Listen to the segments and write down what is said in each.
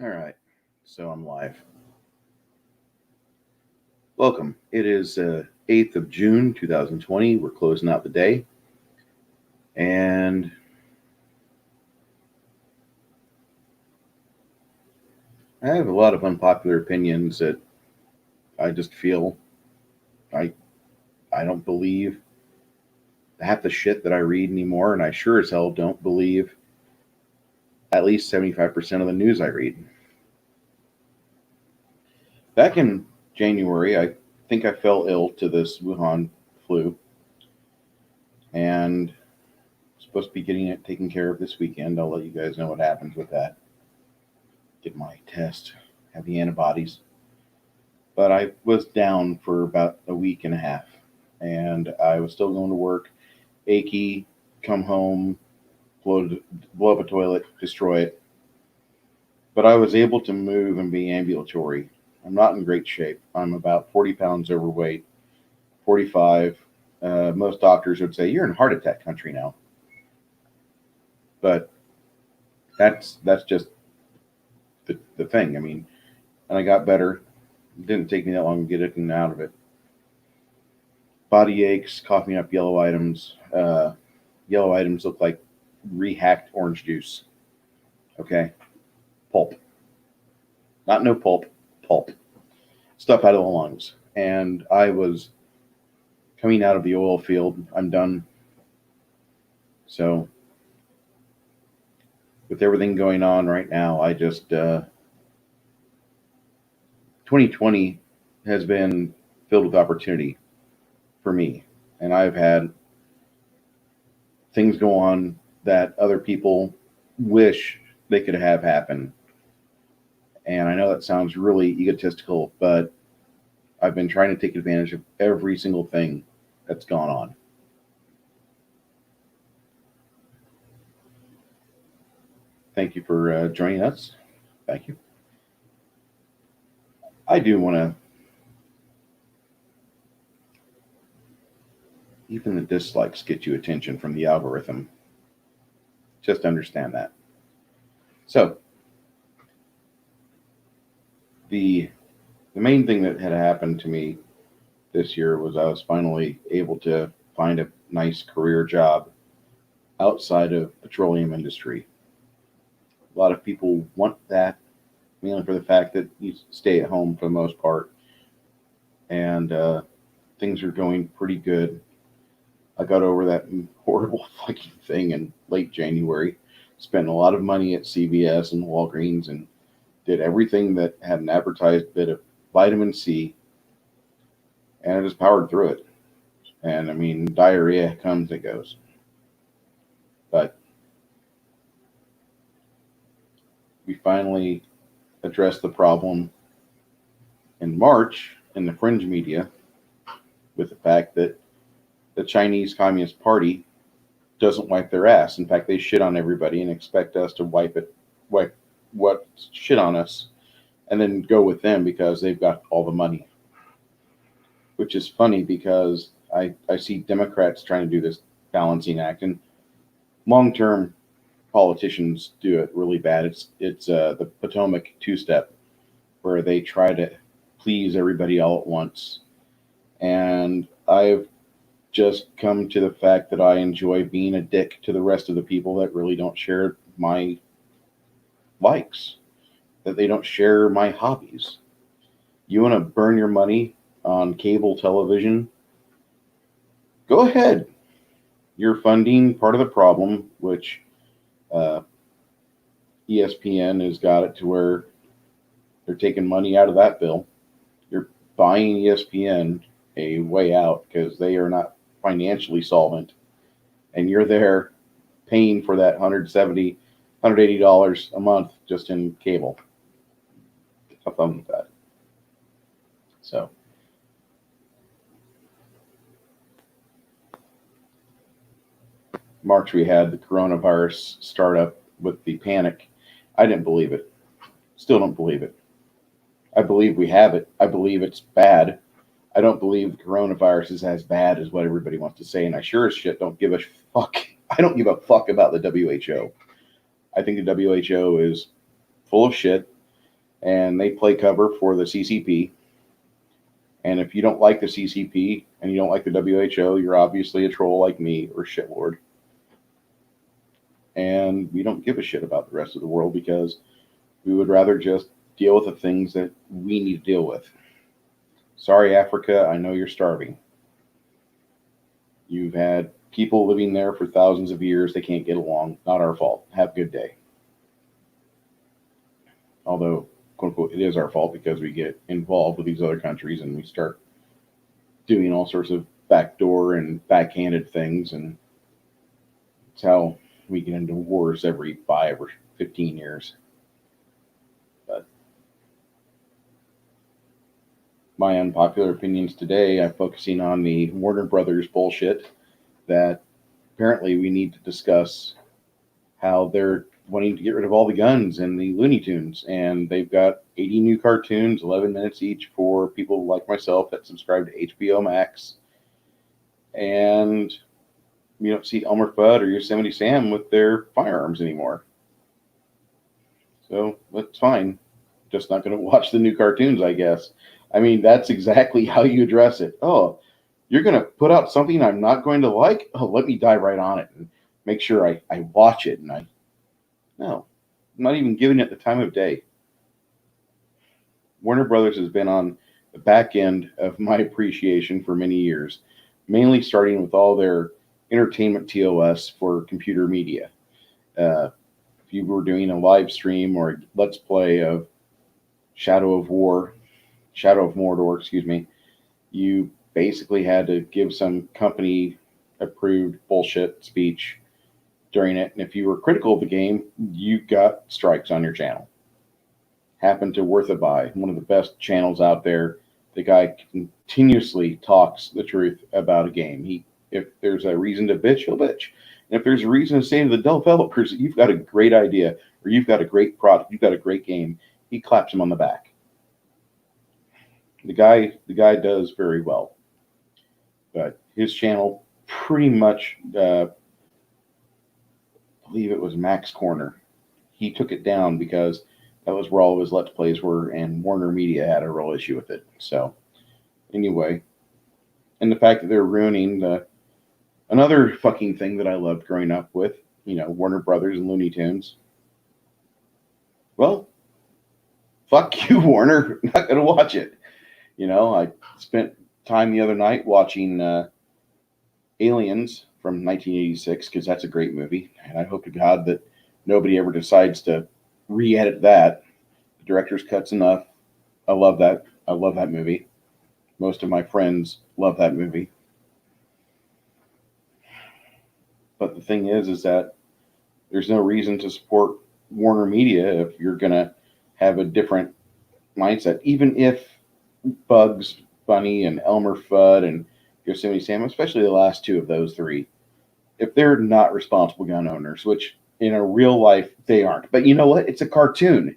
All right, so I'm live. Welcome. It is 8th of June, 2020. We're closing out the day. And I have a lot of unpopular opinions that I just feel I, I don't believe half the shit that I read anymore. And I sure as hell don't believe at least 75% of the news I read. Back in January, I think I fell ill to this Wuhan flu. And supposed to be getting it taken care of this weekend. I'll let you guys know what happens with that. Get my test, have the antibodies. But I was down for about a week and a half, and I was still going to work, achy, come home, blow up a toilet, destroy it. But I was able to move and be ambulatory. I'm not in great shape. I'm about 40 pounds overweight, 45. Most doctors would say you're in heart attack country now, but that's just the thing. I mean, and I got better. It didn't take me that long to get it and out of it. Body aches, coughing up yellow items. Yellow items look like rehacked orange juice. Okay, pulp, not no pulp, pulp, stuff out of the lungs. And I was coming out of the oil field. I'm done. So with everything going on right now, I just 2020 has been filled with opportunity for me, and I've had things go on that other people wish they could have happen. And I know that sounds really egotistical, but I've been trying to take advantage of every single thing that's gone on. Thank you for joining us. Thank you. I do want to, even the dislikes get you attention from the algorithm. Just understand that. So, the the main thing that had happened to me this year was I was finally able to find a nice career job outside of petroleum industry. A lot of people want that, mainly for the fact that you stay at home for the most part, and things are going pretty good. I got over that horrible fucking thing in late January. Spent a lot of money at CVS and Walgreens and did everything that had an advertised bit of vitamin C, and I just powered through it. And I mean, diarrhea comes and goes. But we finally addressed the problem in March in the fringe media with the fact that the Chinese Communist Party doesn't wipe their ass. In fact, they shit on everybody and expect us to wipe what shit on us, and then go with them because they've got all the money. Which is funny because I see Democrats trying to do this balancing act, and long term politicians do it really bad. It's the Potomac two step where they try to please everybody all at once. And I've just come to the fact that I enjoy being a dick to the rest of the people that really don't share my likes, that they don't share my hobbies. You want to burn your money on cable television? Go ahead. You're funding part of the problem, which uh, ESPN has got it to where they're taking money out of that bill. You're buying ESPN a way out because they are not financially solvent, and you're there paying for that $180 a month just in cable. Have fun with that. So March we had the coronavirus start up with the panic. I didn't believe it. Still don't believe it. I believe we have it. I believe it's bad. I don't believe the coronavirus is as bad as what everybody wants to say, and I sure as shit don't give a fuck. I don't give a fuck about the WHO. I think the WHO is full of shit. and they play cover for the CCP. And if you don't like the CCP and you don't like the WHO, you're obviously a troll like me or shitlord. And we don't give a shit about the rest of the world because we would rather just deal with the things that we need to deal with. Sorry, Africa, I know you're starving. You've had people living there for thousands of years. They can't get along. Not our fault. Have a good day. Although, quote unquote, it is our fault because we get involved with these other countries and we start doing all sorts of backdoor and backhanded things. And it's how we get into wars every 5 or 15 years. But my unpopular opinions today, I'm focusing on the Warner Brothers bullshit that apparently we need to discuss how they're wanting to get rid of all the guns in the Looney Tunes. And they've got 80 new cartoons, 11 minutes each for people like myself that subscribe to HBO Max. And you don't see Elmer Fudd or Yosemite Sam with their firearms anymore. So that's fine. Just not going to watch the new cartoons, I guess. I mean, that's exactly how you address it. Oh, you're going to put out something I'm not going to like? Oh, let me dive right on it and make sure I watch it. No, I'm not even giving it the time of day. Warner Brothers has been on the back end of my appreciation for many years, mainly starting with all their entertainment TOS for computer media. If you were doing a live stream or a let's play of Shadow of Mordor, excuse me, you basically had to give some company approved bullshit speech during it. And if you were critical of the game, you got strikes on your channel. Happened to Worth a Buy, one of the best channels out there. The guy continuously talks the truth about a game. If there's a reason to bitch, he'll bitch. And if there's a reason to say to the developers, you've got a great idea, or you've got a great product, you've got a great game, he claps him on the back. The guy does very well. But his channel pretty much, I believe it was Max Corner. He took it down because that was where all of his Let's Plays were, and Warner Media had a real issue with it. So, anyway, and the fact that they're ruining another fucking thing that I loved growing up with, Warner Brothers and Looney Tunes. Well, fuck you, Warner. I'm not going to watch it. I spent time the other night watching Aliens from 1986 because that's a great movie. And I hope to God that nobody ever decides to re-edit that. The director's cut's enough. I love that. I love that movie. Most of my friends love that movie. But the thing is that there's no reason to support Warner Media if you're going to have a different mindset. Even if Bugs Bunny and Elmer Fudd and Yosemite Sam, especially the last two of those three, if they're not responsible gun owners, which in a real life they aren't. But you know what? It's a cartoon.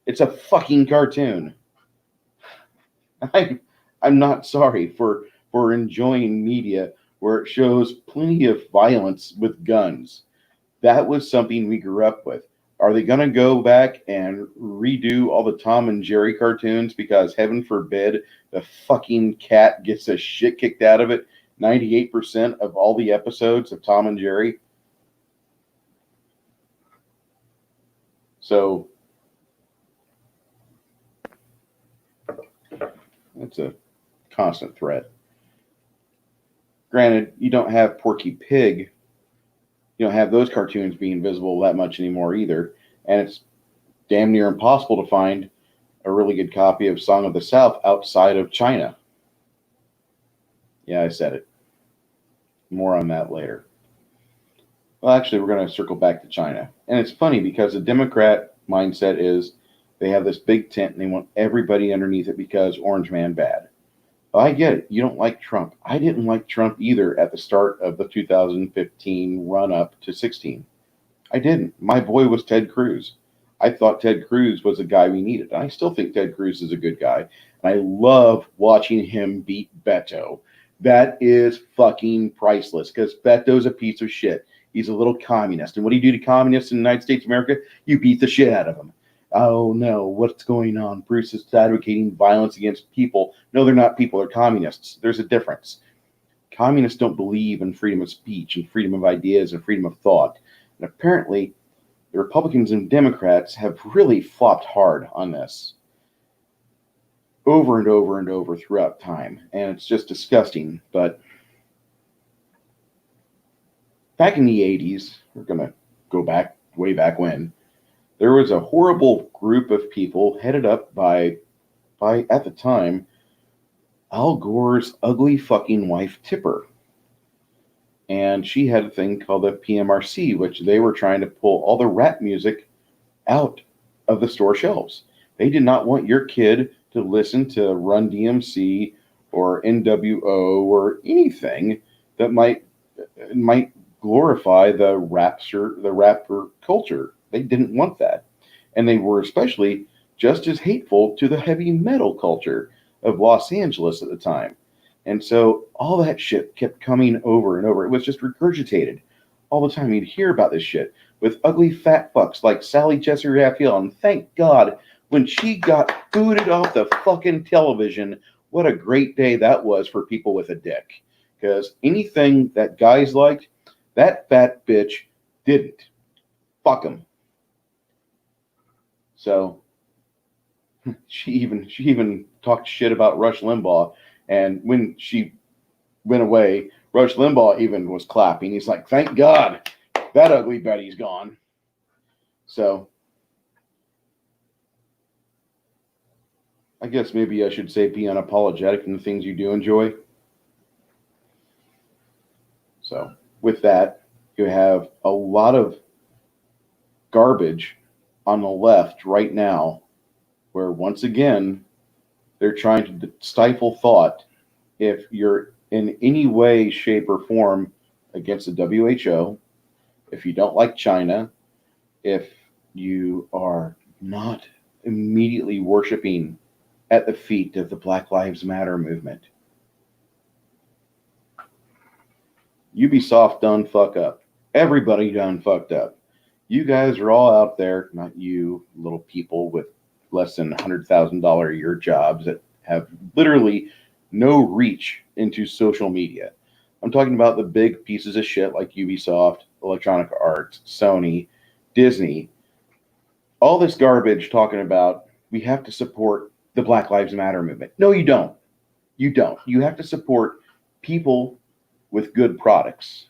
It's a fucking cartoon. I'm not sorry for enjoying media where it shows plenty of violence with guns. That was something we grew up with. Are they going to go back and redo all the Tom and Jerry cartoons because heaven forbid the fucking cat gets the shit kicked out of it 98% of all the episodes of Tom and Jerry? So that's a constant threat. Granted, you don't have Porky Pig. You don't have those cartoons being visible that much anymore either. And it's damn near impossible to find a really good copy of Song of the South outside of China. Yeah, I said it. More on that later. Well, actually, we're going to circle back to China. And it's funny because the Democrat mindset is they have this big tent and they want everybody underneath it because Orange Man bad. Well, I get it. You don't like Trump. I didn't like Trump either at the start of the 2015 run-up to 16. I didn't. My boy was Ted Cruz. I thought Ted Cruz was the guy we needed. And I still think Ted Cruz is a good guy. And I love watching him beat Beto. That is fucking priceless because Beto's a piece of shit. He's a little communist. And what do you do to communists in the United States of America? You beat the shit out of them. Oh no, what's going on? Bruce is advocating violence against people. No, they're not people, they're communists. There's a difference. Communists don't believe in freedom of speech and freedom of ideas and freedom of thought. And apparently, the Republicans and Democrats have really flopped hard on this over and over and over throughout time. And it's just disgusting. But back in the 80s, we're going to go back way back when, there was a horrible group of people headed up by at the time, Al Gore's ugly fucking wife, Tipper. And she had a thing called the PMRC, which they were trying to pull all the rap music out of the store shelves. They did not want your kid to listen to Run DMC or NWO or anything that might glorify the rapper culture. They didn't want that. And they were especially just as hateful to the heavy metal culture of Los Angeles at the time. And so all that shit kept coming over and over. It was just regurgitated all the time. You'd hear about this shit with ugly fat fucks like Sally Jessy Raphael. And thank God when she got booted off the fucking television, what a great day that was for people with a dick. Because anything that guys liked, that fat bitch didn't. Fuck them. So she even talked shit about Rush Limbaugh, and when she went away, Rush Limbaugh even was clapping. He's like, "Thank God that ugly Betty's gone." So I guess maybe I should say be unapologetic in the things you do enjoy. So with that, you have a lot of garbage on the left right now, where once again they're trying to stifle thought. If you're in any way, shape, or form against the WHO, if you don't like China, if you are not immediately worshiping at the feet of the Black Lives Matter movement, Ubisoft done fuck up. Everybody done fucked up. You guys are all out there, not you little people with less than $100,000 a year jobs that have literally no reach into social media. I'm talking about the big pieces of shit like Ubisoft, Electronic Arts, Sony, Disney, all this garbage talking about we have to support the Black Lives Matter movement. No, you don't. You don't. You have to support people with good products.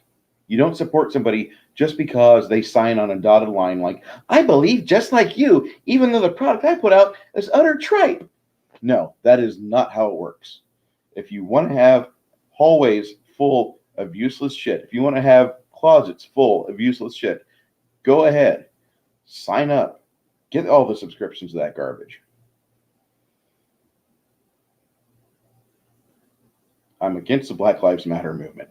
You don't support somebody just because they sign on a dotted line like, I believe just like you, even though the product I put out is utter tripe. No, that is not how it works. If you want to have hallways full of useless shit, if you want to have closets full of useless shit, go ahead, sign up, get all the subscriptions to that garbage. I'm against the Black Lives Matter movement.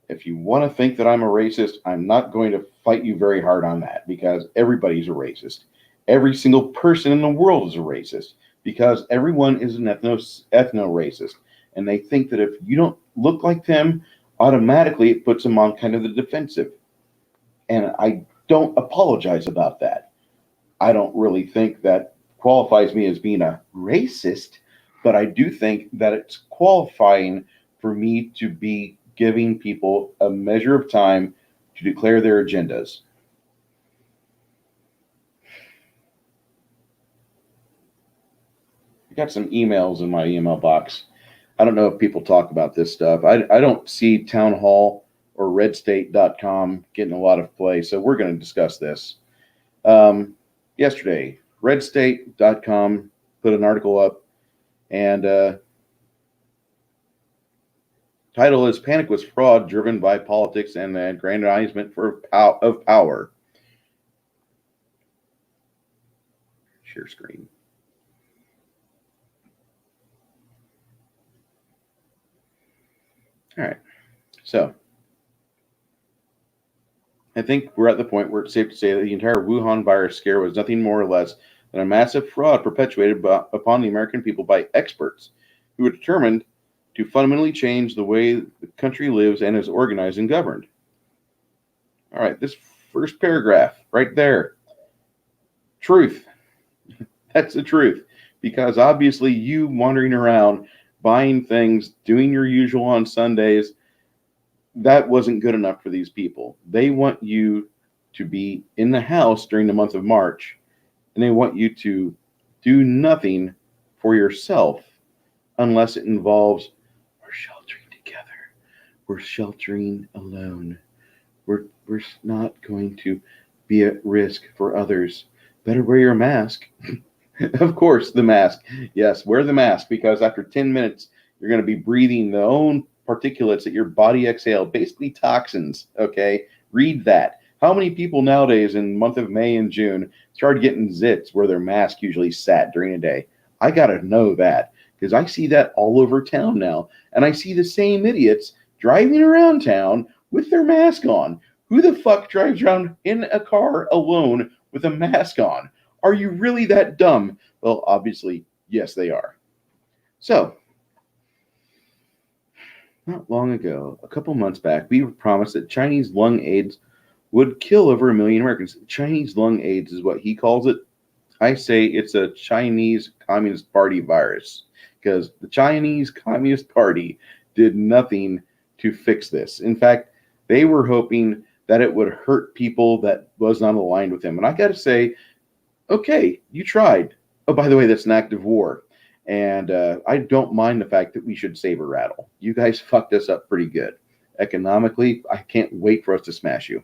If you want to think that I'm a racist, I'm not going to fight you very hard on that, because everybody's a racist. Every single person in the world is a racist, because everyone is an ethno-racist. And they think that if you don't look like them, automatically it puts them on kind of the defensive. And I don't apologize about that. I don't really think that qualifies me as being a racist, but I do think that it's qualifying for me to be giving people a measure of time to declare their agendas. I got some emails in my email box. I don't know if people talk about this stuff. I don't see Town Hall or redstate.com getting a lot of play, so we're going to discuss this. Yesterday, redstate.com put an article up, and title is Panic Was Fraud Driven by Politics and the Aggrandizement of Power. Share screen. All right. So I think we're at the point where it's safe to say that the entire Wuhan virus scare was nothing more or less than a massive fraud perpetuated upon the American people by experts who were determined to fundamentally change the way the country lives and is organized and governed. All right, this first paragraph right there. Truth. That's the truth. Because obviously, you wandering around, buying things, doing your usual on Sundays, that wasn't good enough for these people. They want you to be in the house during the month of March, and they want you to do nothing for yourself unless it involves we're sheltering together, we're sheltering alone, we're not going to be at risk for others. Better wear your mask. Of course, the mask. Yes, wear the mask because after 10 minutes, you're going to be breathing the own particulates that your body exhaled, basically toxins. Okay, read that. How many people nowadays in the month of May and June started getting zits where their mask usually sat during the day? I got to know that because I see that all over town now. And I see the same idiots driving around town with their mask on. Who the fuck drives around in a car alone with a mask on? Are you really that dumb? Well, obviously, yes, they are. So, not long ago, a couple months back, we were promised that Chinese lung AIDS would kill over 1 million Americans. Chinese lung AIDS is what he calls it. I say it's a Chinese Communist Party virus because the Chinese Communist Party did nothing to fix this. In fact, they were hoping that it would hurt people that was not aligned with them. And I got to say, okay, you tried. Oh, by the way, that's an act of war. And I don't mind the fact that we should saber rattle. You guys fucked us up pretty good. Economically, I can't wait for us to smash you.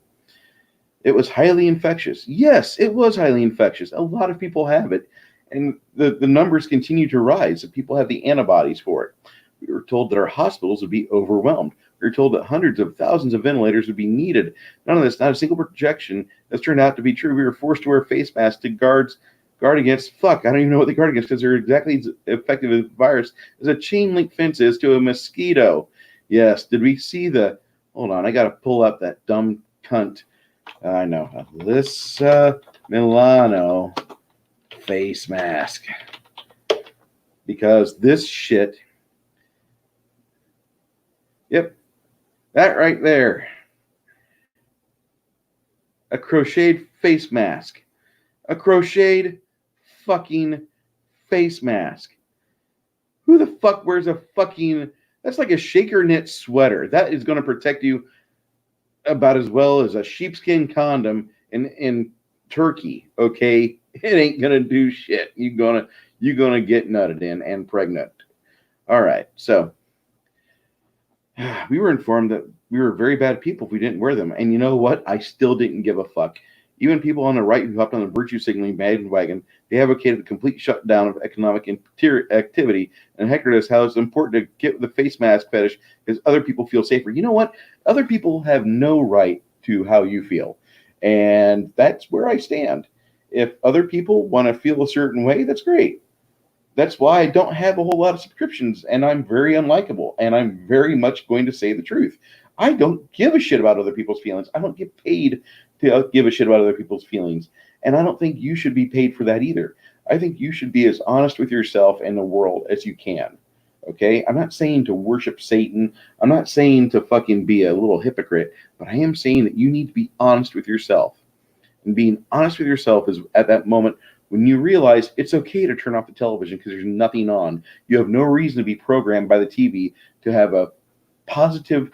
It was highly infectious. Yes, it was highly infectious. A lot of people have it. And the numbers continue to rise. And people have the antibodies for it. We were told that our hospitals would be overwhelmed. We were told that hundreds of thousands of ventilators would be needed. None of this, not a single projection has turned out to be true. We were forced to wear face masks to guard against, I don't even know what they guard against because they're exactly as effective as a virus as a chain link fence is to a mosquito. Yes, did we see hold on, I got to pull up that dumb cunt. I know, Alyssa Milano face mask. Because this shit, yep, that right there. A crocheted face mask. A crocheted fucking face mask. Who the fuck wears a fucking... That's like a shaker knit sweater. That is going to protect you about as well as a sheepskin condom in Turkey, okay? It ain't going to do shit. You're gonna get nutted in and pregnant. All right, so... we were informed that we were very bad people if we didn't wear them. And you know what? I still didn't give a fuck. Even people on the right who hopped on the virtue signaling bandwagon, they advocated a complete shutdown of economic activity and heckled us how it's important to get the face mask fetish because other people feel safer. You know what? Other people have no right to how you feel. And that's where I stand. If other people want to feel a certain way, that's great. That's why I don't have a whole lot of subscriptions, and I'm very unlikable, and I'm very much going to say the truth. I don't give a shit about other people's feelings. I don't get paid to give a shit about other people's feelings, and I don't think you should be paid for that either. I think you should be as honest with yourself and the world as you can, okay? I'm not saying to worship Satan. I'm not saying to fucking be a little hypocrite, but I am saying that you need to be honest with yourself, and being honest with yourself is at that moment when you realize it's okay to turn off the television because there's nothing on. You have no reason to be programmed by the TV to have a positive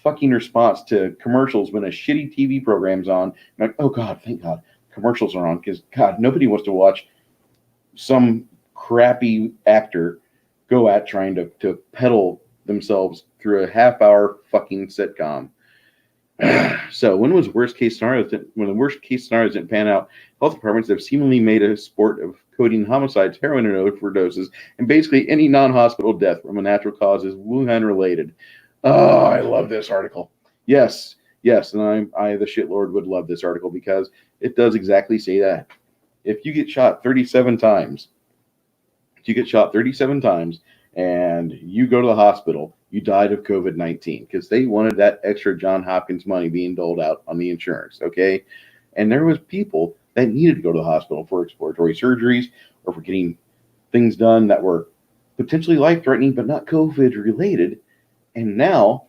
fucking response to commercials when a shitty TV program's on. Like, oh God, thank God, commercials are on because God, nobody wants to watch some crappy actor go at trying to peddle themselves through a half-hour fucking sitcom. So when the worst case scenarios didn't pan out, health departments have seemingly made a sport of coding homicides, heroin overdoses, and basically any non-hospital death from a natural cause is Wuhan related. Oh, I love this article. Yes, and I the shitlord would love this article because it does exactly say that. If you get shot 37 times, and you go to the hospital, you died of COVID-19 because they wanted that extra John Hopkins money being doled out on the insurance, okay? And there was people that needed to go to the hospital for exploratory surgeries or for getting things done that were potentially life-threatening but not COVID-related. And now,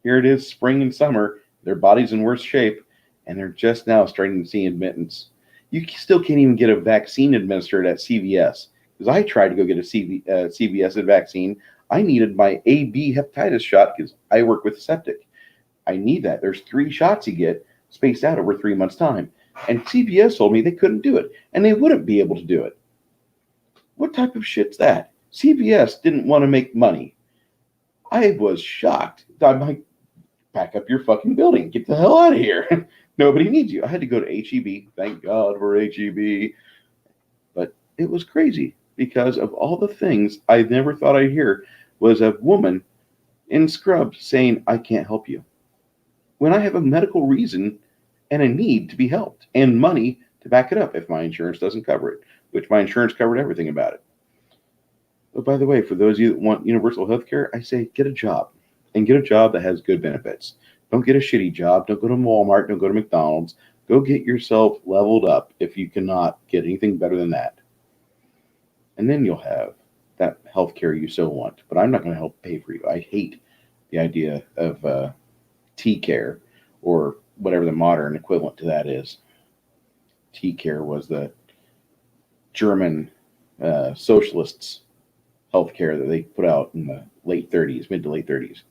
here it is, spring and summer, their body's in worse shape, and they're just now starting to see admittance. You still can't even get a vaccine administered at CVS. Because I tried to go get a CVS vaccine. I needed my AB hepatitis shot because I work with septic. I need that. There's 3 shots you get spaced out over 3 months' time. And CVS told me they couldn't do it, and they wouldn't be able to do it. What type of shit's that? CVS didn't want to make money. I was shocked. I'm like, pack up your fucking building. Get the hell out of here. Nobody needs you. I had to go to HEB. Thank God for HEB. But it was crazy because of all the things I never thought I'd hear was a woman in scrubs saying, I can't help you. When I have a medical reason and a need to be helped and money to back it up if my insurance doesn't cover it, which my insurance covered everything about it. But by the way, for those of you that want universal health care, I say get a job and get a job that has good benefits. Don't get a shitty job. Don't go to Walmart. Don't go to McDonald's. Go get yourself leveled up if you cannot get anything better than that. And then you'll have that health care you so want. But I'm not going to help pay for you. I hate the idea of T-care or whatever the modern equivalent to that is. T-care was the German socialists' healthcare that they put out in the mid to late 30s.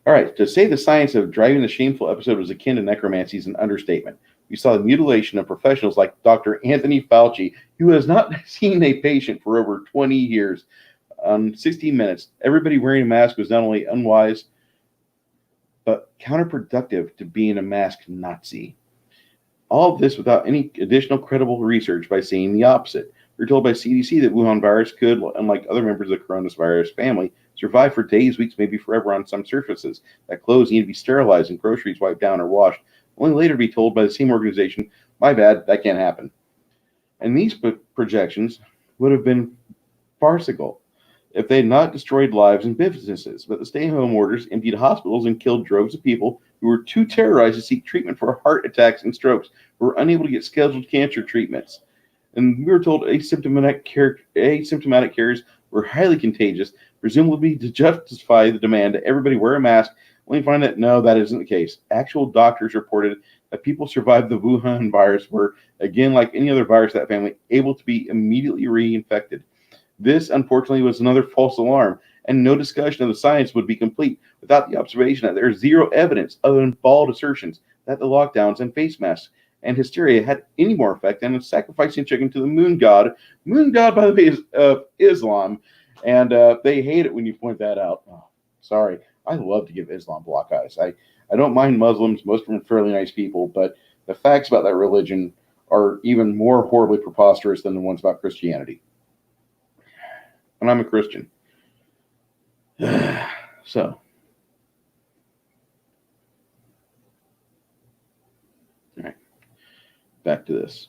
All right, to say the science of driving the shameful episode was akin to necromancy is an understatement. We saw the mutilation of professionals like Dr. Anthony Fauci, who has not seen a patient for over 20 years. 60 Minutes, everybody wearing a mask was not only unwise, but counterproductive to being a masked Nazi. All of this without any additional credible research by saying the opposite. We're told by CDC that Wuhan virus could, unlike other members of the coronavirus family, survive for days, weeks, maybe forever on some surfaces. That clothes need to be sterilized and groceries wiped down or washed, only later to be told by the same organization, my bad, that can't happen. And these projections would have been farcical if they had not destroyed lives and businesses. But the stay-at-home orders emptied hospitals and killed droves of people who were too terrorized to seek treatment for heart attacks and strokes, who were unable to get scheduled cancer treatments. And we were told asymptomatic carriers were highly contagious, presumably to justify the demand that everybody wear a mask, only find that no, that isn't the case. Actual doctors reported that people survived the Wuhan virus were, again, like any other virus of that family, able to be immediately reinfected. This, unfortunately, was another false alarm, and no discussion of the science would be complete without the observation that there is zero evidence other than bald assertions that the lockdowns and face masks and hysteria had any more effect than sacrificing chicken to the moon god. Moon god, by the way, is Islam, and they hate it when you point that out. Oh, sorry. I love to give Islam black eyes. I don't mind Muslims. Most of them are fairly nice people, but the facts about that religion are even more horribly preposterous than the ones about Christianity. And I'm a Christian. So. All right. Back to this.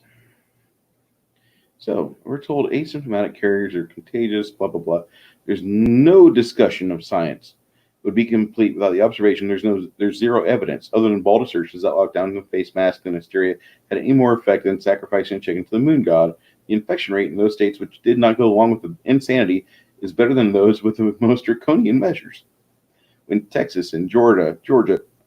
So, we're told asymptomatic carriers are contagious, blah, blah, blah. There's no discussion of science. It would be complete without the observation. There's zero evidence other than bald assertions that lockdown and face masks and hysteria had any more effect than sacrificing a chicken to the moon god. The infection rate in those states which did not go along with the insanity is better than those with the most draconian measures. When Texas and Georgia,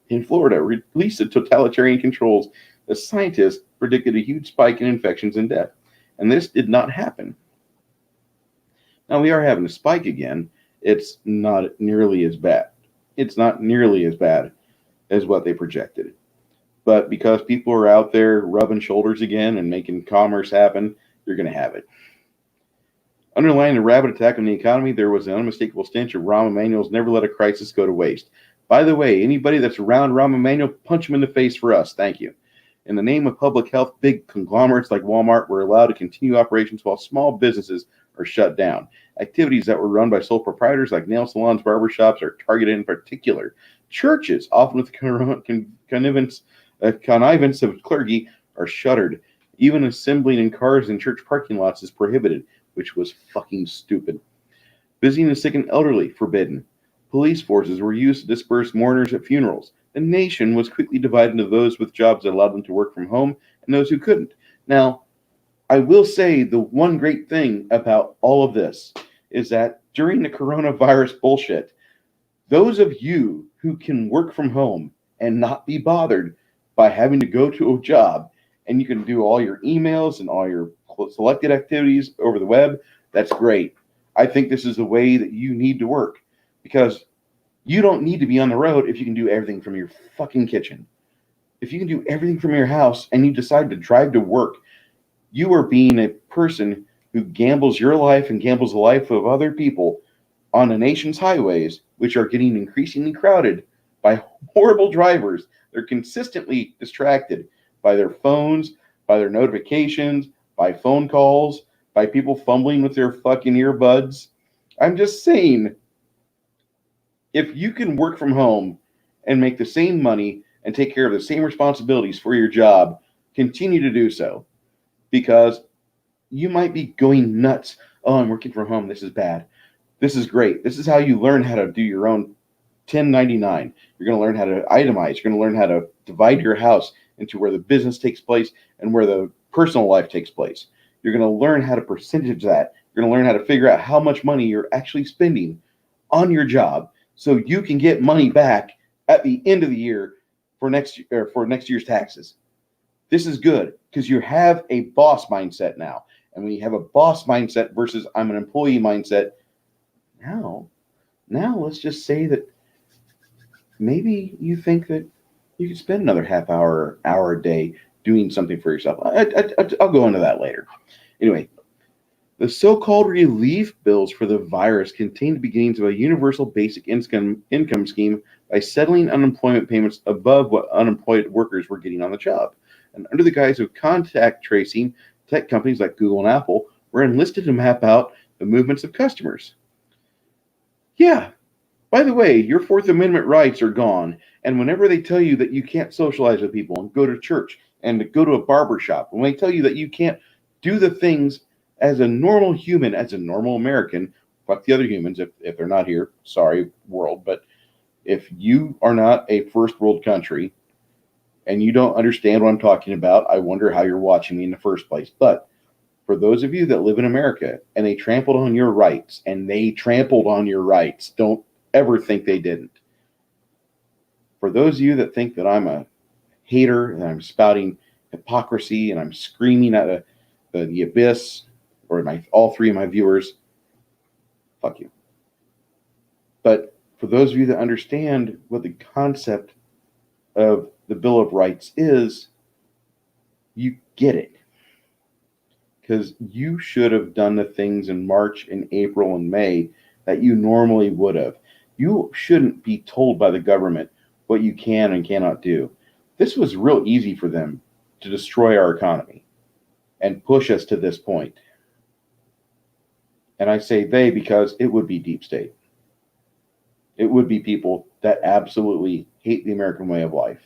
and Florida released the totalitarian controls, the scientists predicted a huge spike in infections and death. And this did not happen. Now we are having a spike again. It's not nearly as bad. It's not nearly as bad as what they projected. But because people are out there rubbing shoulders again and making commerce happen, you're going to have it. Underlying the rabid attack on the economy, there was an unmistakable stench of Rahm Emanuel's never let a crisis go to waste. By the way, anybody that's around Rahm Emanuel, punch him in the face for us. Thank you. In the name of public health, big conglomerates like Walmart were allowed to continue operations while small businesses are shut down. Activities that were run by sole proprietors like nail salons, barbershops are targeted in particular. Churches, often with connivance of clergy, are shuttered. Even assembling in cars in church parking lots is prohibited, which was fucking stupid. Visiting the sick and elderly, forbidden. Police forces were used to disperse mourners at funerals. The nation was quickly divided into those with jobs that allowed them to work from home and those who couldn't. Now, I will say the one great thing about all of this is that during the coronavirus bullshit, those of you who can work from home and not be bothered by having to go to a job and you can do all your emails and all your selected activities over the web. That's great. I think this is the way that you need to work, because you don't need to be on the road if you can do everything from your fucking kitchen. If you can do everything from your house and you decide to drive to work, you are being a person who gambles your life and gambles the life of other people on the nation's highways, which are getting increasingly crowded by horrible drivers. They're consistently distracted by their phones, by their notifications, by phone calls, by people fumbling with their fucking earbuds. I'm just saying, if you can work from home and make the same money and take care of the same responsibilities for your job, continue to do so, because you might be going nuts. Oh, I'm working from home. This is bad. This is great. This is how you learn how to do your own 1099. You're going to learn how to itemize. You're going to learn how to divide your house into where the business takes place and where the personal life takes place. You're going to learn how to percentage that. You're going to learn how to figure out how much money you're actually spending on your job, so you can get money back at the end of the year for next year's taxes. This is good because you have a boss mindset now. And when you have a boss mindset versus I'm an employee mindset, now let's just say that maybe you think that you could spend another half hour a day doing something for yourself. I'll go into that later. Anyway, the so-called relief bills for the virus contain the beginnings of a universal basic income scheme by settling unemployment payments above what unemployed workers were getting on the job. And under the guise of contact tracing, tech companies like Google and Apple were enlisted to map out the movements of customers. Yeah, by the way, your Fourth Amendment rights are gone. And whenever they tell you that you can't socialize with people and go to church and to go to a barber shop, when they tell you that you can't do the things as a normal human, as a normal American, fuck the other humans if they're not here, sorry, world, but if you are not a first world country and you don't understand what I'm talking about, I wonder how you're watching me in the first place. But for those of you that live in America and they trampled on your rights, don't ever think they didn't. For those of you that think that I'm a hater and I'm spouting hypocrisy and I'm screaming at the abyss, or all three of my viewers, fuck you. But for those of you that understand what the concept of the Bill of Rights is, you get it. Because you should have done the things in March and April and May that you normally would have. You shouldn't be told by the government what you can and cannot do. This was real easy for them to destroy our economy and push us to this point. And I say they because it would be deep state. It would be people that absolutely hate the American way of life.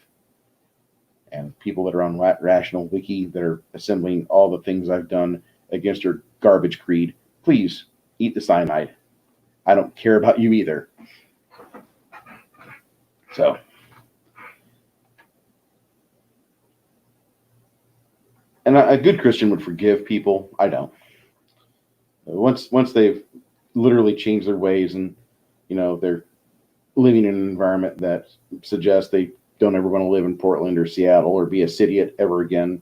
And people that are on Rational Wiki that are assembling all the things I've done against your garbage creed. Please eat the cyanide. I don't care about you either. So, and a good Christian would forgive people. I don't. Once they've literally changed their ways and, they're living in an environment that suggests they don't ever want to live in Portland or Seattle or be a citiot ever again,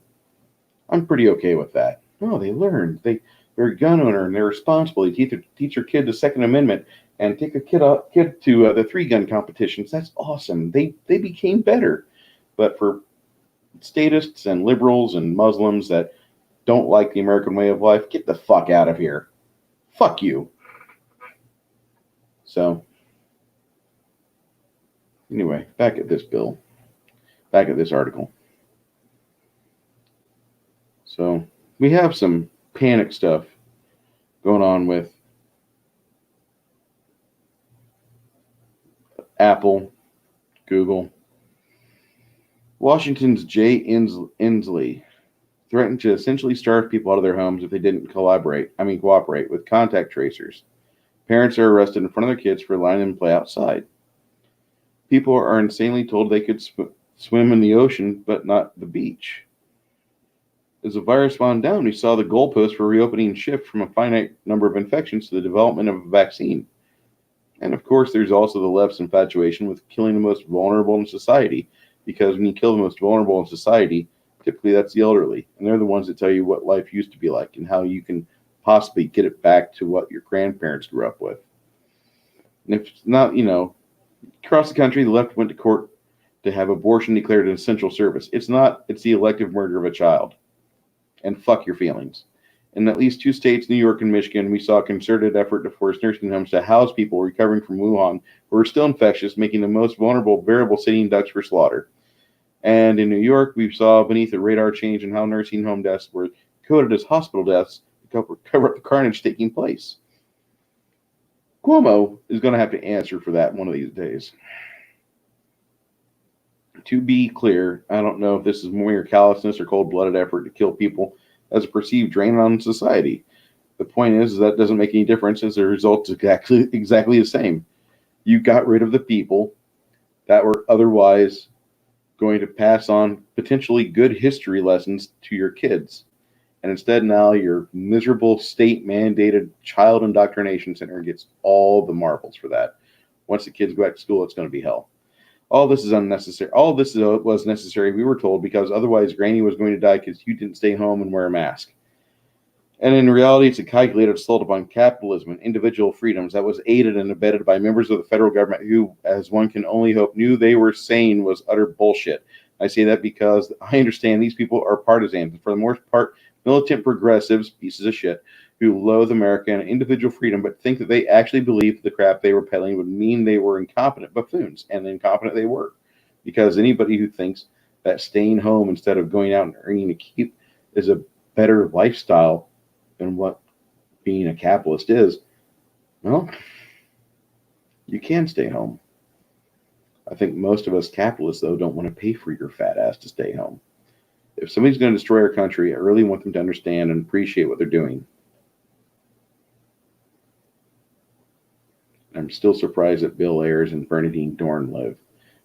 I'm pretty okay with that. No, they learned. They're a gun owner and they're responsible. They teach their kid the Second Amendment and take a kid to the 3-gun competitions. That's awesome. They became better. But for statists and liberals and Muslims that don't like the American way of life, get the fuck out of here. Fuck you. So, anyway, back at this article. So, we have some panic stuff going on with Apple, Google. Washington's Jay Inslee threatened to essentially starve people out of their homes if they didn't cooperate with contact tracers. Parents are arrested in front of their kids for letting them play outside. People are insanely told they could swim in the ocean, but not the beach. As the virus wound down, we saw the goalpost for reopening shift from a finite number of infections to the development of a vaccine. And of course, there's also the left's infatuation with killing the most vulnerable in society, because when you kill the most vulnerable in society, Typically, that's the elderly, and they're the ones that tell you what life used to be like and how you can possibly get it back to what your grandparents grew up with. And if it's not, across the country, the left went to court to have abortion declared an essential service. It's not, it's the elective murder of a child. And fuck your feelings. In at least 2 states, New York and Michigan, we saw a concerted effort to force nursing homes to house people recovering from Wuhan who are still infectious, making the most vulnerable variable sitting ducks for slaughter. And in New York, we saw beneath the radar change in how nursing home deaths were coded as hospital deaths to cover up the carnage taking place. Cuomo is going to have to answer for that one of these days. To be clear, I don't know if this is more callousness or cold-blooded effort to kill people as a perceived drain on society. The point is that doesn't make any difference as the result's exactly the same. You got rid of the people that were otherwise going to pass on potentially good history lessons to your kids. And instead now your miserable state-mandated child indoctrination center gets all the marbles for that. Once the kids go back to school, it's going to be hell. All this is unnecessary. All this was necessary, we were told, because otherwise Granny was going to die because you didn't stay home and wear a mask. And in reality, it's a calculated assault upon capitalism and individual freedoms that was aided and abetted by members of the federal government who, as one can only hope, knew they were saying was utter bullshit. I say that because I understand these people are partisans, and for the most part, militant progressives, pieces of shit, who loathe America and individual freedom, but think that they actually believed the crap they were peddling would mean they were incompetent buffoons, and incompetent they were. Because anybody who thinks that staying home instead of going out and earning a keep is a better lifestyle than what being a capitalist is, well, you can stay home. I think most of us capitalists, though, don't want to pay for your fat ass to stay home. If somebody's going to destroy our country, I really want them to understand and appreciate what they're doing. I'm still surprised that Bill Ayers and Bernadine Dorn live.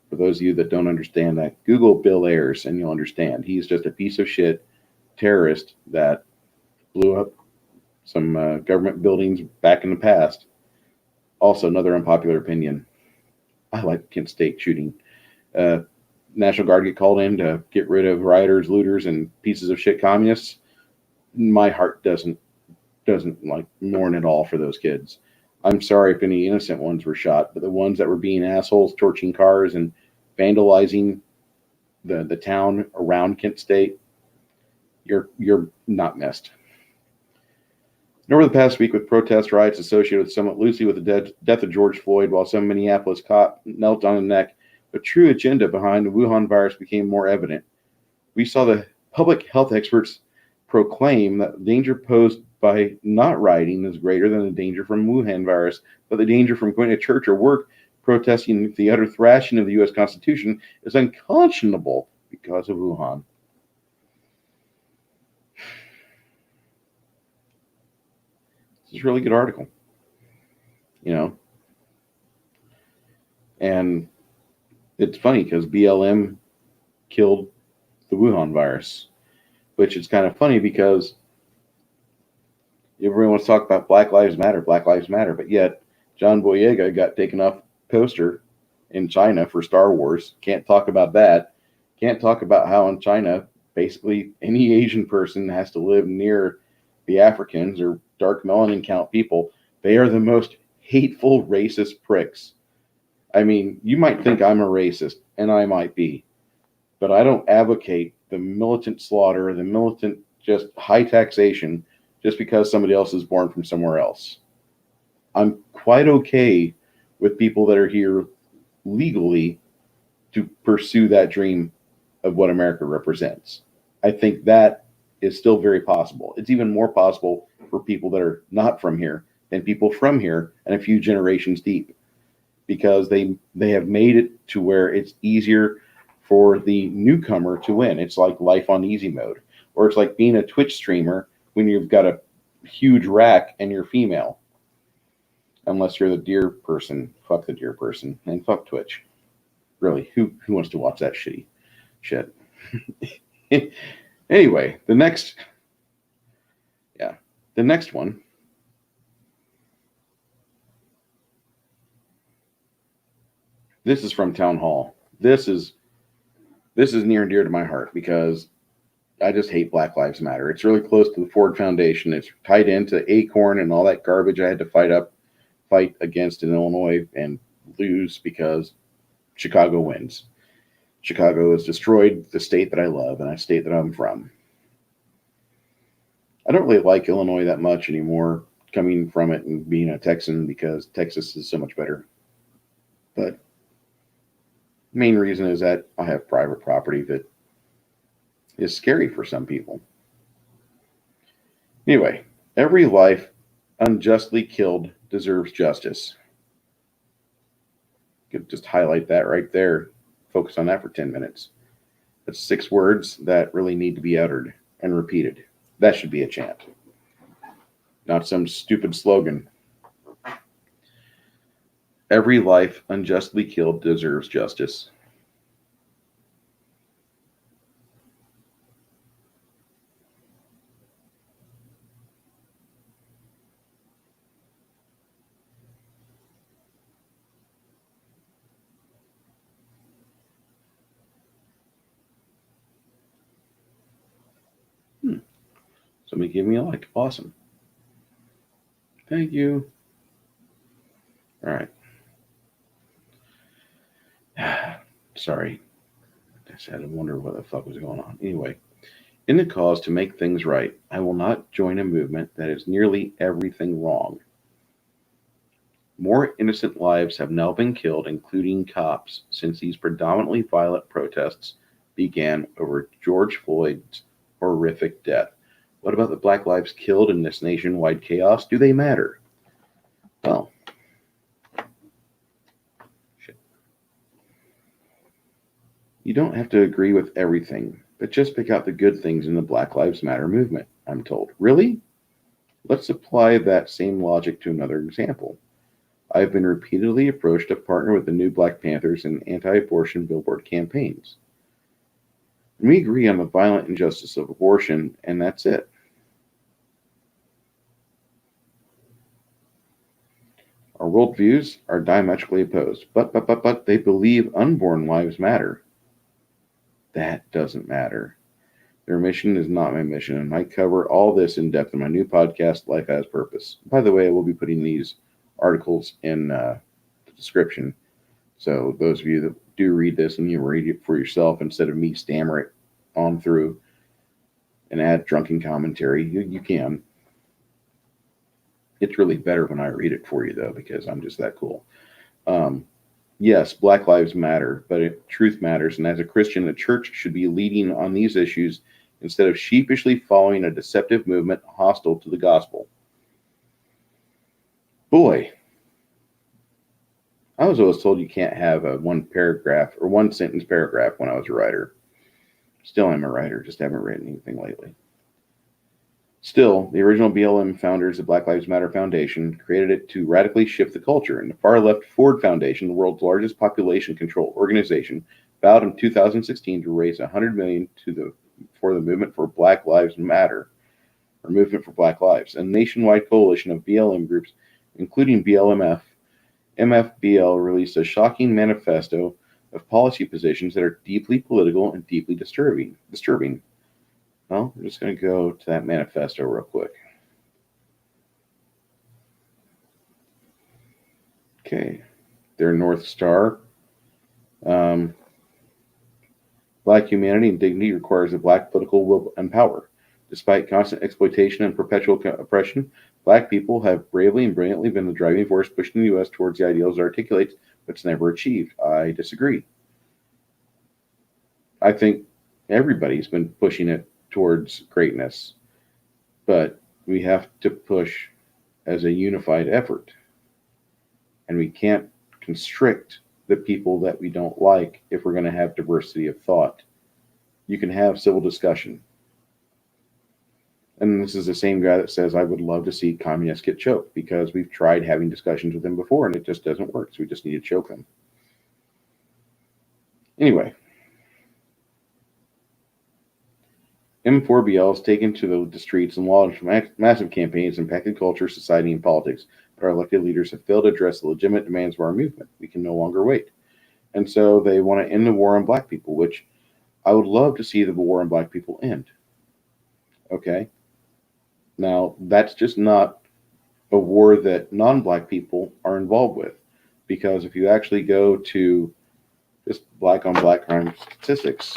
For those of you that don't understand that, Google Bill Ayers and you'll understand. He's just a piece of shit terrorist that blew up some government buildings back in the past. Also, another unpopular opinion. I like Kent State shooting. National Guard get called in to get rid of rioters, looters, and pieces of shit communists. My heart doesn't like mourn at all for those kids. I'm sorry if any innocent ones were shot, but the ones that were being assholes, torching cars and vandalizing the town around Kent State, you're not missed. And over the past week, with protest riots associated somewhat loosely with the death of George Floyd, while some Minneapolis cop knelt on the neck, the true agenda behind the Wuhan virus became more evident. We saw the public health experts proclaim that the danger posed by not rioting is greater than the danger from Wuhan virus, but the danger from going to church or work protesting the utter thrashing of the U.S. Constitution is unconscionable because of Wuhan. This is a really good article, and it's funny because BLM killed the Wuhan virus, which is kind of funny because everyone wants to talk about Black Lives Matter, but yet John Boyega got taken off poster in China for Star Wars. Can't talk about that. Can't talk about how in China, basically any Asian person has to live near the Africans or dark melanin count people. They are the most hateful, racist pricks. I mean, you might think I'm a racist, and I might be, but I don't advocate the militant slaughter, the militant just high taxation just because somebody else is born from somewhere else. I'm quite okay with people that are here legally to pursue that dream of what America represents. I think that is still very possible. It's even more possible for people that are not from here than people from here and a few generations deep, because they have made it to where it's easier for the newcomer to win. It's like life on easy mode, or it's like being a Twitch streamer when you've got a huge rack and you're female. Unless you're the deer person, fuck the deer person, and fuck Twitch. Really, who wants to watch that shitty shit? Anyway, the next one. This is from Town Hall. This is near and dear to my heart because I just hate Black Lives Matter. It's really close to the Ford Foundation. It's tied into Acorn and all that garbage I had to fight against in Illinois and lose because Chicago wins. Chicago has destroyed the state that I love and a state that I'm from. I don't really like Illinois that much anymore, coming from it and being a Texan, because Texas is so much better. But the main reason is that I have private property that is scary for some people. Anyway, every life unjustly killed deserves justice. Could just highlight that right there. Focus on that for 10 minutes. That's 6 words that really need to be uttered and repeated. That should be a chant, not some stupid slogan. Every life unjustly killed deserves justice. Somebody give me a like. Awesome. Thank you. All right. Sorry. I just had to wonder what the fuck was going on. Anyway, in the cause to make things right, I will not join a movement that is nearly everything wrong. More innocent lives have now been killed, including cops, since these predominantly violent protests began over George Floyd's horrific death. What about the Black lives killed in this nationwide chaos? Do they matter? Well, shit. You don't have to agree with everything, but just pick out the good things in the Black Lives Matter movement, I'm told. Really? Let's apply that same logic to another example. I've been repeatedly approached to partner with the new Black Panthers in anti-abortion billboard campaigns. We agree on the violent injustice of abortion, and that's it. Our worldviews are diametrically opposed, but they believe unborn lives matter. That doesn't matter. Their mission is not my mission, and I cover all this in depth in my new podcast, Life Has Purpose. By the way, I will be putting these articles in the description, so those of you that do read this and you read it for yourself instead of me stammer it on through and add drunken commentary, you can. It's really better when I read it for you, though, because I'm just that cool. Yes, Black Lives Matter, but truth matters. And as a Christian, the church should be leading on these issues instead of sheepishly following a deceptive movement hostile to the gospel. Boy, I was always told you can't have a one paragraph or one sentence paragraph when I was a writer. Still am a writer, just haven't written anything lately. Still, the original BLM founders of Black Lives Matter Foundation created it to radically shift the culture, and the far-left Ford Foundation, the world's largest population control organization, vowed in 2016 to raise $100 million for the movement for Black Lives Matter, or Movement for Black Lives, a nationwide coalition of BLM groups, including BLMF. MFBL released a shocking manifesto of policy positions that are deeply political and deeply disturbing. Well, we're just going to go to that manifesto real quick. Okay. Their North Star. Black humanity and dignity requires a Black political will and power. Despite constant exploitation and perpetual oppression, Black people have bravely and brilliantly been the driving force pushing the U.S. towards the ideals it articulates, but it's never achieved. I disagree. I think everybody's been pushing it towards greatness, but we have to push as a unified effort, and we can't constrict the people that we don't like if we're going to have diversity of thought. You can have civil discussion, and this is the same guy that says I would love to see communists get choked, because we've tried having discussions with them before and it just doesn't work, so we just need to choke them. Anyway, M4BL has taken to the streets and launched massive campaigns impacted culture, society, and politics, but our elected leaders have failed to address the legitimate demands of our movement. We can no longer wait. And so they want to end the war on Black people, which I would love to see the war on Black people end. Okay. Now, that's just not a war that non-black people are involved with. Because if you actually go to just black on black crime statistics,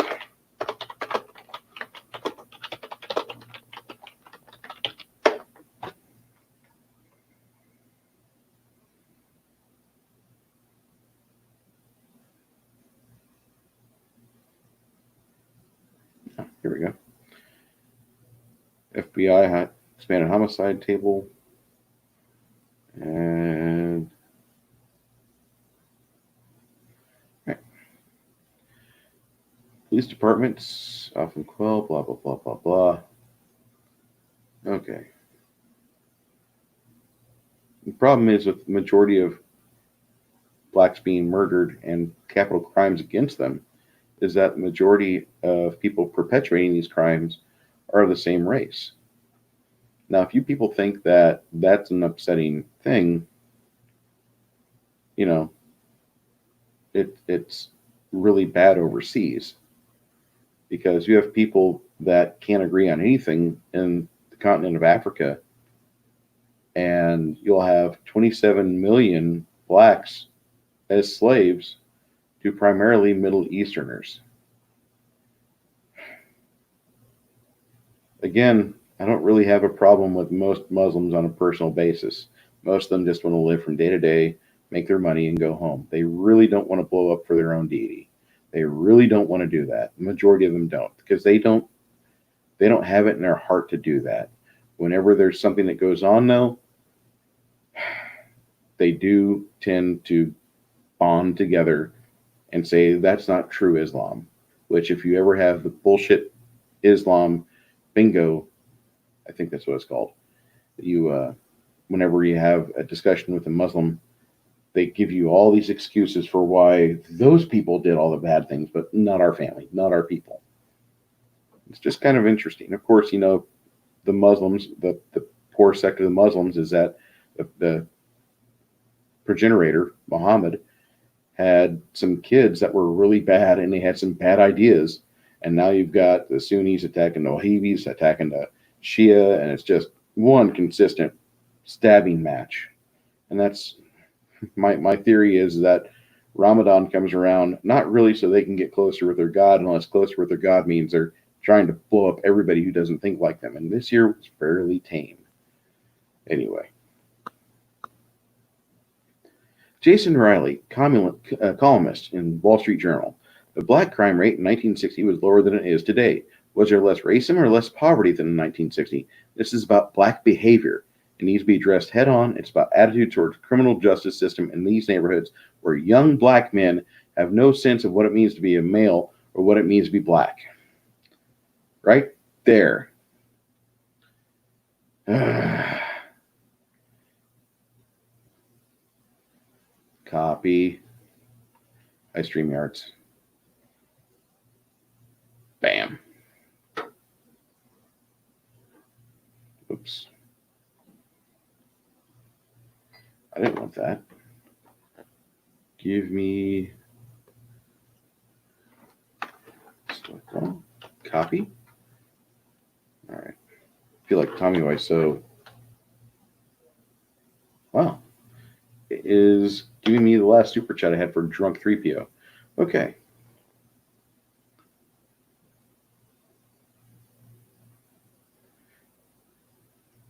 here we go. FBI expanded homicide table. And right. Police departments often quell, blah, blah, blah, blah, blah. Okay. The problem is with the majority of blacks being murdered and capital crimes against them is that the majority of people perpetuating these crimes are of the same race. Now, if you people think that that's an upsetting thing, you know, it's really bad overseas because you have people that can't agree on anything in the continent of Africa, and you'll have 27 million blacks as slaves to primarily Middle Easterners. Again, I don't really have a problem with most Muslims on a personal basis. Most of them just want to live from day to day, make their money, and go home. They really don't want to blow up for their own deity. They really don't want to do that. The majority of them don't, because they don't have it in their heart to do that. Whenever there's something that goes on, though, they do tend to bond together and say that's not true Islam. Which, if you ever have the bullshit Islam bingo, I think that's what it's called. Whenever you have a discussion with a Muslim, they give you all these excuses for why those people did all the bad things, but not our family, not our people. It's just kind of interesting. Of course, the Muslims, the poor sect of the Muslims is that the progenitor, Muhammad, had some kids that were really bad and they had some bad ideas. And now you've got the Sunnis attacking the Wahhabis, attacking the Shia, and it's just one consistent stabbing match. And that's my theory is that Ramadan comes around not really so they can get closer with their God, unless closer with their God means they're trying to blow up everybody who doesn't think like them. And this year was fairly tame. Anyway. Jason Riley, columnist in Wall Street Journal. The black crime rate in 1960 was lower than it is today. Was there less racism or less poverty than in 1960? This is about black behavior. It needs to be addressed head on. It's about attitude towards the criminal justice system in these neighborhoods where young black men have no sense of what it means to be a male or what it means to be black. Right there. Copy. StreamYards. Bam. Oops. I didn't want that. Give me copy. All right. I feel like Tommy Wiseau. Wow. It is giving me the last super chat I had for Drunk 3PO. Okay.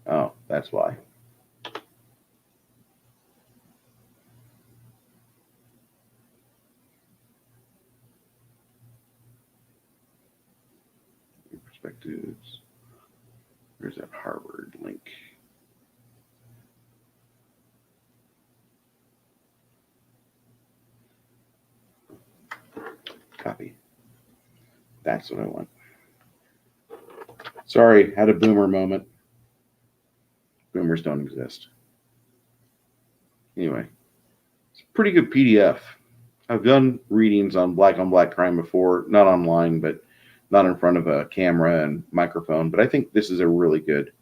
Oh, that's why. Perspectives. There's that Harvard link. Copy. That's what I want. Sorry, had a boomer moment. Boomers don't exist. Anyway, it's a pretty good PDF. I've done readings on black crime before, not online, but not in front of a camera and microphone. But I think this is a really good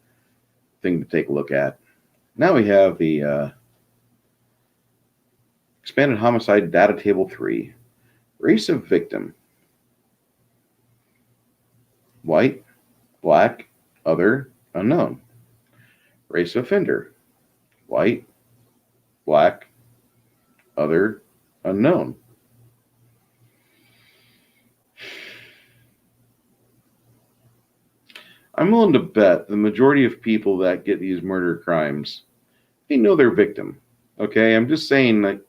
thing to take a look at. Now we have the expanded homicide data table 3. Race of victim. White, black, other, unknown. Race offender, white, black, other, unknown. I'm willing to bet the majority of people that get these murder crimes, they know their victim. Okay, I'm just saying that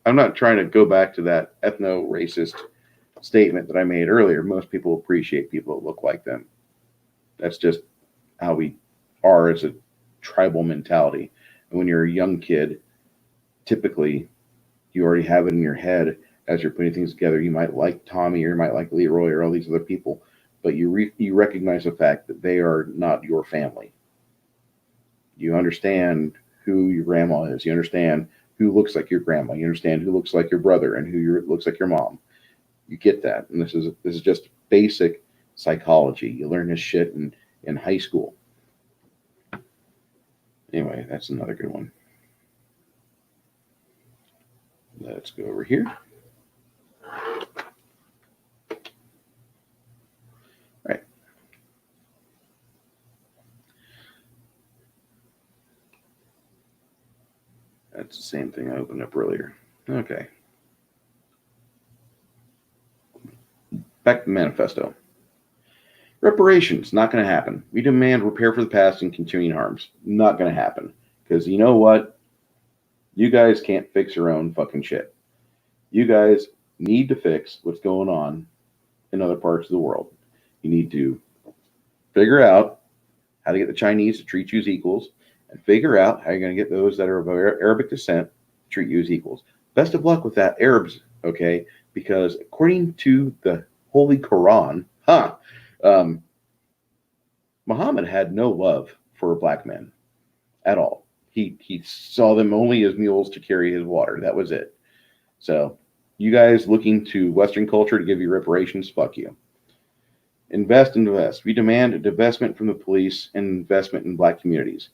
I'm not trying to go back to that ethno-racist statement that I made earlier. Most people appreciate people that look like them. That's just how we are as a tribal mentality. And when you're a young kid, typically you already have it in your head as you're putting things together. You might like Tommy or you might like Leroy or all these other people, but you recognize the fact that they are not your family. You understand who your grandma is. You understand who looks like your grandma. You understand who looks like your brother and looks like your mom. You get that, and this is just basic psychology. You learn this shit in high school. Anyway, that's another good one. Let's go over here. All right. That's the same thing I opened up earlier. Okay. Back to the manifesto. Reparations, not going to happen. We demand repair for the past and continuing harms. Not going to happen. Because you know what? You guys can't fix your own fucking shit. You guys need to fix what's going on in other parts of the world. You need to figure out how to get the Chinese to treat you as equals and figure out how you're going to get those that are of Arabic descent to treat you as equals. Best of luck with that, Arabs, okay? Because according to the Holy Quran, Muhammad had no love for black men at all. He saw them only as mules to carry his water. That was it. So you guys looking to Western culture to give you reparations, fuck you. Invest. We demand a divestment from the police and investment in black communities.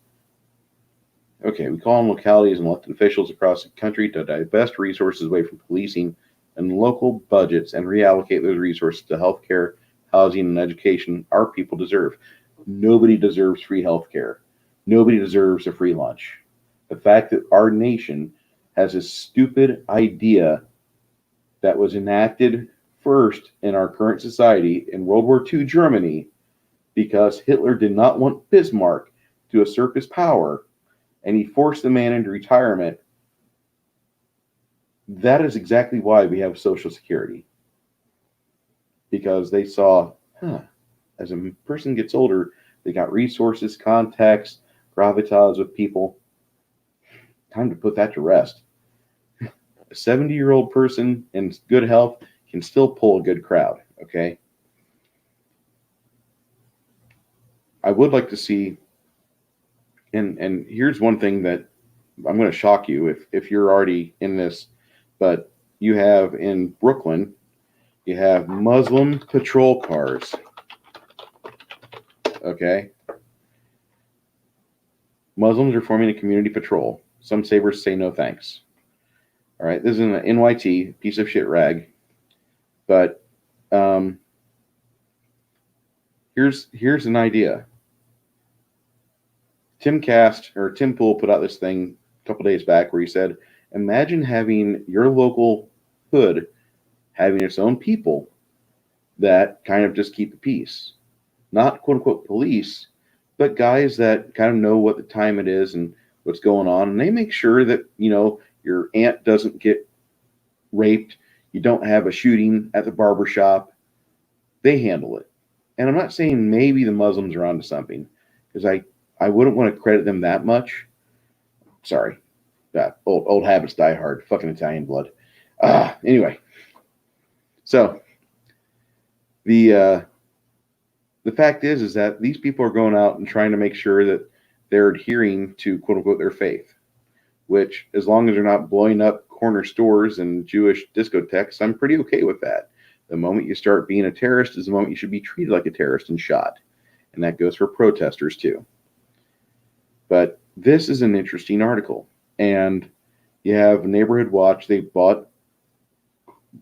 Okay, we call on localities and elected officials across the country to divest resources away from policing and local budgets and reallocate those resources to healthcare, housing, and education our people deserve. Nobody deserves free healthcare. Nobody deserves a free lunch. The fact that our nation has a stupid idea that was enacted first in our current society in World War II Germany because Hitler did not want Bismarck to usurp his power and he forced the man into retirement. That is exactly why we have Social Security. Because they saw, as a person gets older, they got resources, contacts, gravitas with people. Time to put that to rest. A 70-year-old person in good health can still pull a good crowd, okay? I would like to see, and here's one thing that I'm going to shock you if you're already in this, but you have in Brooklyn, you have Muslim patrol cars, okay? Muslims are forming a community patrol. Some savers say no thanks. All right, this is an NYT, piece of shit rag. But here's an idea. Tim Pool put out this thing a couple days back where he said, imagine having your local hood having its own people that kind of just keep the peace. Not quote unquote police, but guys that kind of know what the time it is and what's going on. And they make sure that, your aunt doesn't get raped. You don't have a shooting at the barber shop. They handle it. And I'm not saying maybe the Muslims are onto something because I wouldn't want to credit them that much. Sorry. Old habits die hard. Fucking Italian blood. Anyway. So the fact is that these people are going out and trying to make sure that they're adhering to quote unquote their faith, which as long as they're not blowing up corner stores and Jewish discotheques, I'm pretty okay with that. The moment you start being a terrorist is the moment you should be treated like a terrorist and shot. And that goes for protesters too. But this is an interesting article. And you have Neighborhood Watch. They bought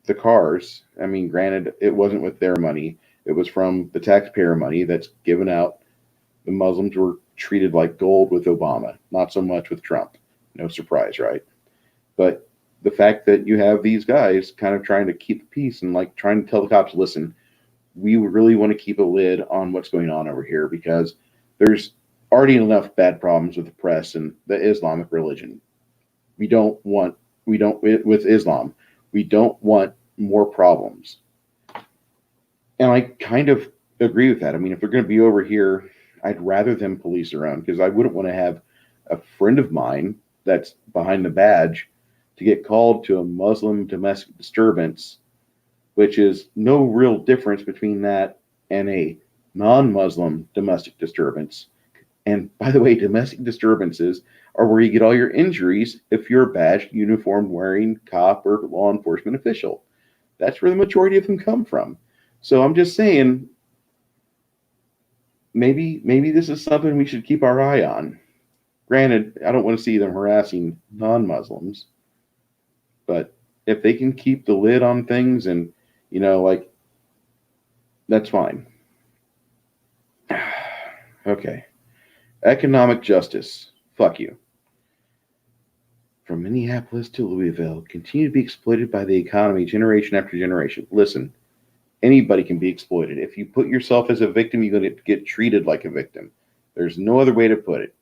the cars. I mean, granted, it wasn't with their money. It was from the taxpayer money that's given out the Muslims were treated like gold with Obama, not so much with Trump. No surprise, right? But the fact that you have these guys kind of trying to keep the peace and like trying to tell the cops, listen, we really want to keep a lid on what's going on over here because there's already enough bad problems with the press and the Islamic religion. We don't with Islam, we don't want more problems. And I kind of agree with that. I mean, if they're going to be over here, I'd rather them police around because I wouldn't want to have a friend of mine that's behind the badge to get called to a Muslim domestic disturbance, which is no real difference between that and a non-Muslim domestic disturbance. And by the way, domestic disturbances are where you get all your injuries if you're a badged, uniform wearing cop or law enforcement official. That's where the majority of them come from. So I'm just saying, maybe this is something we should keep our eye on. Granted, I don't want to see them harassing non-Muslims, but if they can keep the lid on things and, like, that's fine. Okay. Economic justice. Fuck you. From Minneapolis to Louisville, continue to be exploited by the economy generation after generation. Listen, anybody can be exploited. If you put yourself as a victim, you're going to get treated like a victim. There's no other way to put it.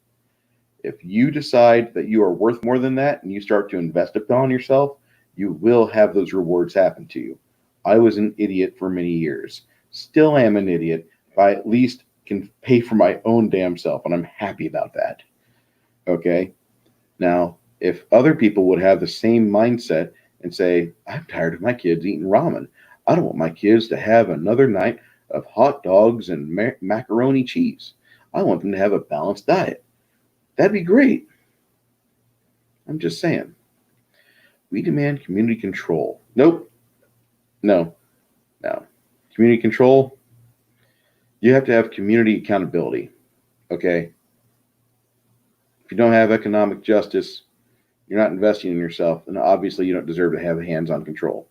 If you decide that you are worth more than that and you start to invest upon yourself, you will have those rewards happen to you. I was an idiot for many years. Still am an idiot, but I at least can pay for my own damn self, and I'm happy about that. Okay? Now, if other people would have the same mindset and say, I'm tired of my kids eating ramen. I don't want my kids to have another night of hot dogs and macaroni cheese. I want them to have a balanced diet. That'd be great. I'm just saying. We demand community control. Nope. No. Community control, you have to have community accountability. Okay? If you don't have economic justice, you're not investing in yourself, and obviously you don't deserve to have hands-on control.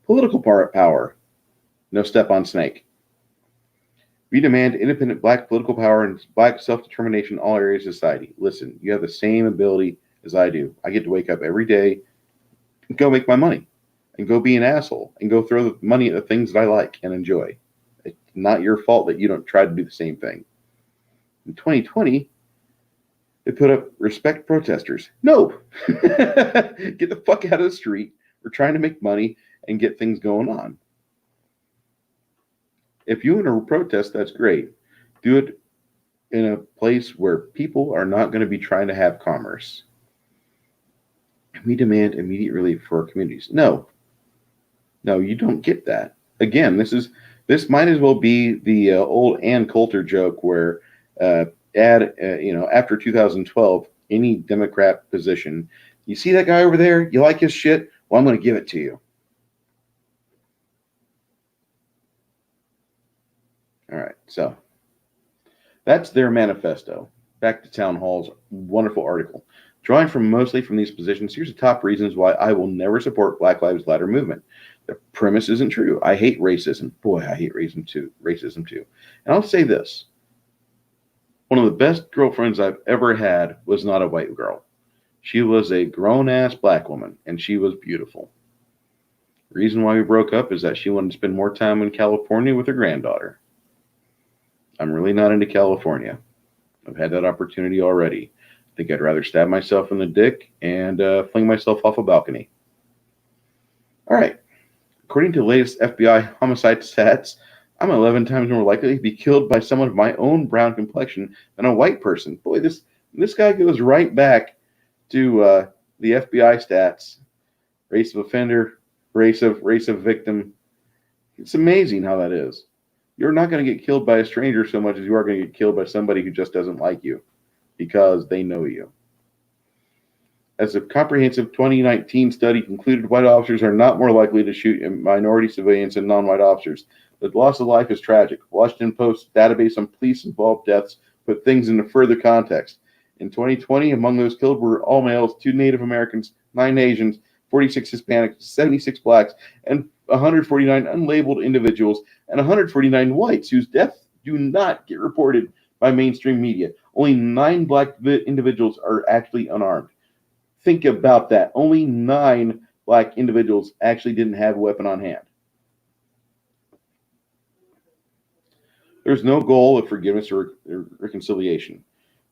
Political power. No step on snake. We demand independent black political power and black self-determination in all areas of society. Listen, you have the same ability as I do. I get to wake up every day and go make my money and go be an asshole and go throw the money at the things that I like and enjoy. It's not your fault that you don't try to do the same thing. In 2020, they put up respect protesters. No. Get the fuck out of the street. We're trying to make money and get things going on. If you want to protest, that's great. Do it in a place where people are not going to be trying to have commerce. We demand immediate relief for our communities. No, you don't get that. Again, this might as well be the old Ann Coulter joke where after 2012, any Democrat position, you see that guy over there, you like his shit, well, I'm going to give it to you. All right, so that's their manifesto. Back to Town Hall's wonderful article. Drawing mostly from these positions, here's the top reasons why I will never support Black Lives Matter movement. The premise isn't true. I hate racism. Boy, I hate racism too. And I'll say this. One of the best girlfriends I've ever had was not a white girl. She was a grown-ass black woman, and she was beautiful. The reason why we broke up is that she wanted to spend more time in California with her granddaughter. I'm really not into California. I've had that opportunity already. I think I'd rather stab myself in the dick and fling myself off a balcony. All right. According to the latest FBI homicide stats, I'm 11 times more likely to be killed by someone of my own brown complexion than a white person. Boy, this guy goes right back to the FBI stats. Race of offender, race of victim. It's amazing how that is. You're not going to get killed by a stranger so much as you are going to get killed by somebody who just doesn't like you because they know you. As a comprehensive 2019 study concluded, white officers are not more likely to shoot minority civilians than non-white officers. The loss of life is tragic. Washington Post database on police-involved deaths put things into further context. In 2020, among those killed were all males, 2 Native Americans, 9 Asians, 46 Hispanics, 76 blacks, and 149 unlabeled individuals, and 149 whites whose deaths do not get reported by mainstream media. Only 9 black individuals are actually unarmed. Think about that. Only 9 black individuals actually didn't have a weapon on hand. There's no goal of forgiveness or reconciliation.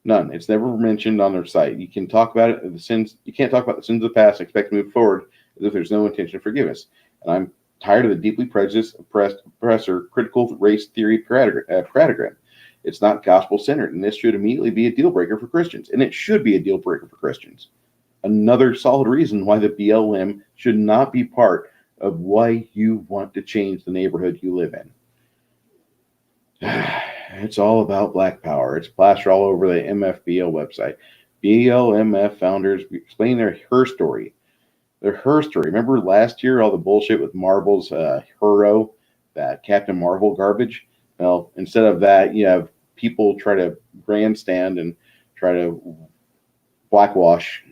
None. It's never mentioned on their site. You can talk about it, the sins. You can't talk about the sins of the past and expect to move forward as if there's no intention of forgiveness. And I'm tired of the deeply prejudiced, oppressor, critical race theory paradigm. It's not gospel centered, and this should immediately be a deal breaker for Christians. And it should be a deal breaker for Christians. Another solid reason why the BLM should not be part of why you want to change the neighborhood you live in. It's all about black power. It's plastered all over the MFBL website. BLMF founders explain her story. Her story. Remember last year, all the bullshit with Marvel's Hero, that Captain Marvel garbage? Well, instead of that, you have people try to grandstand and try to blackwash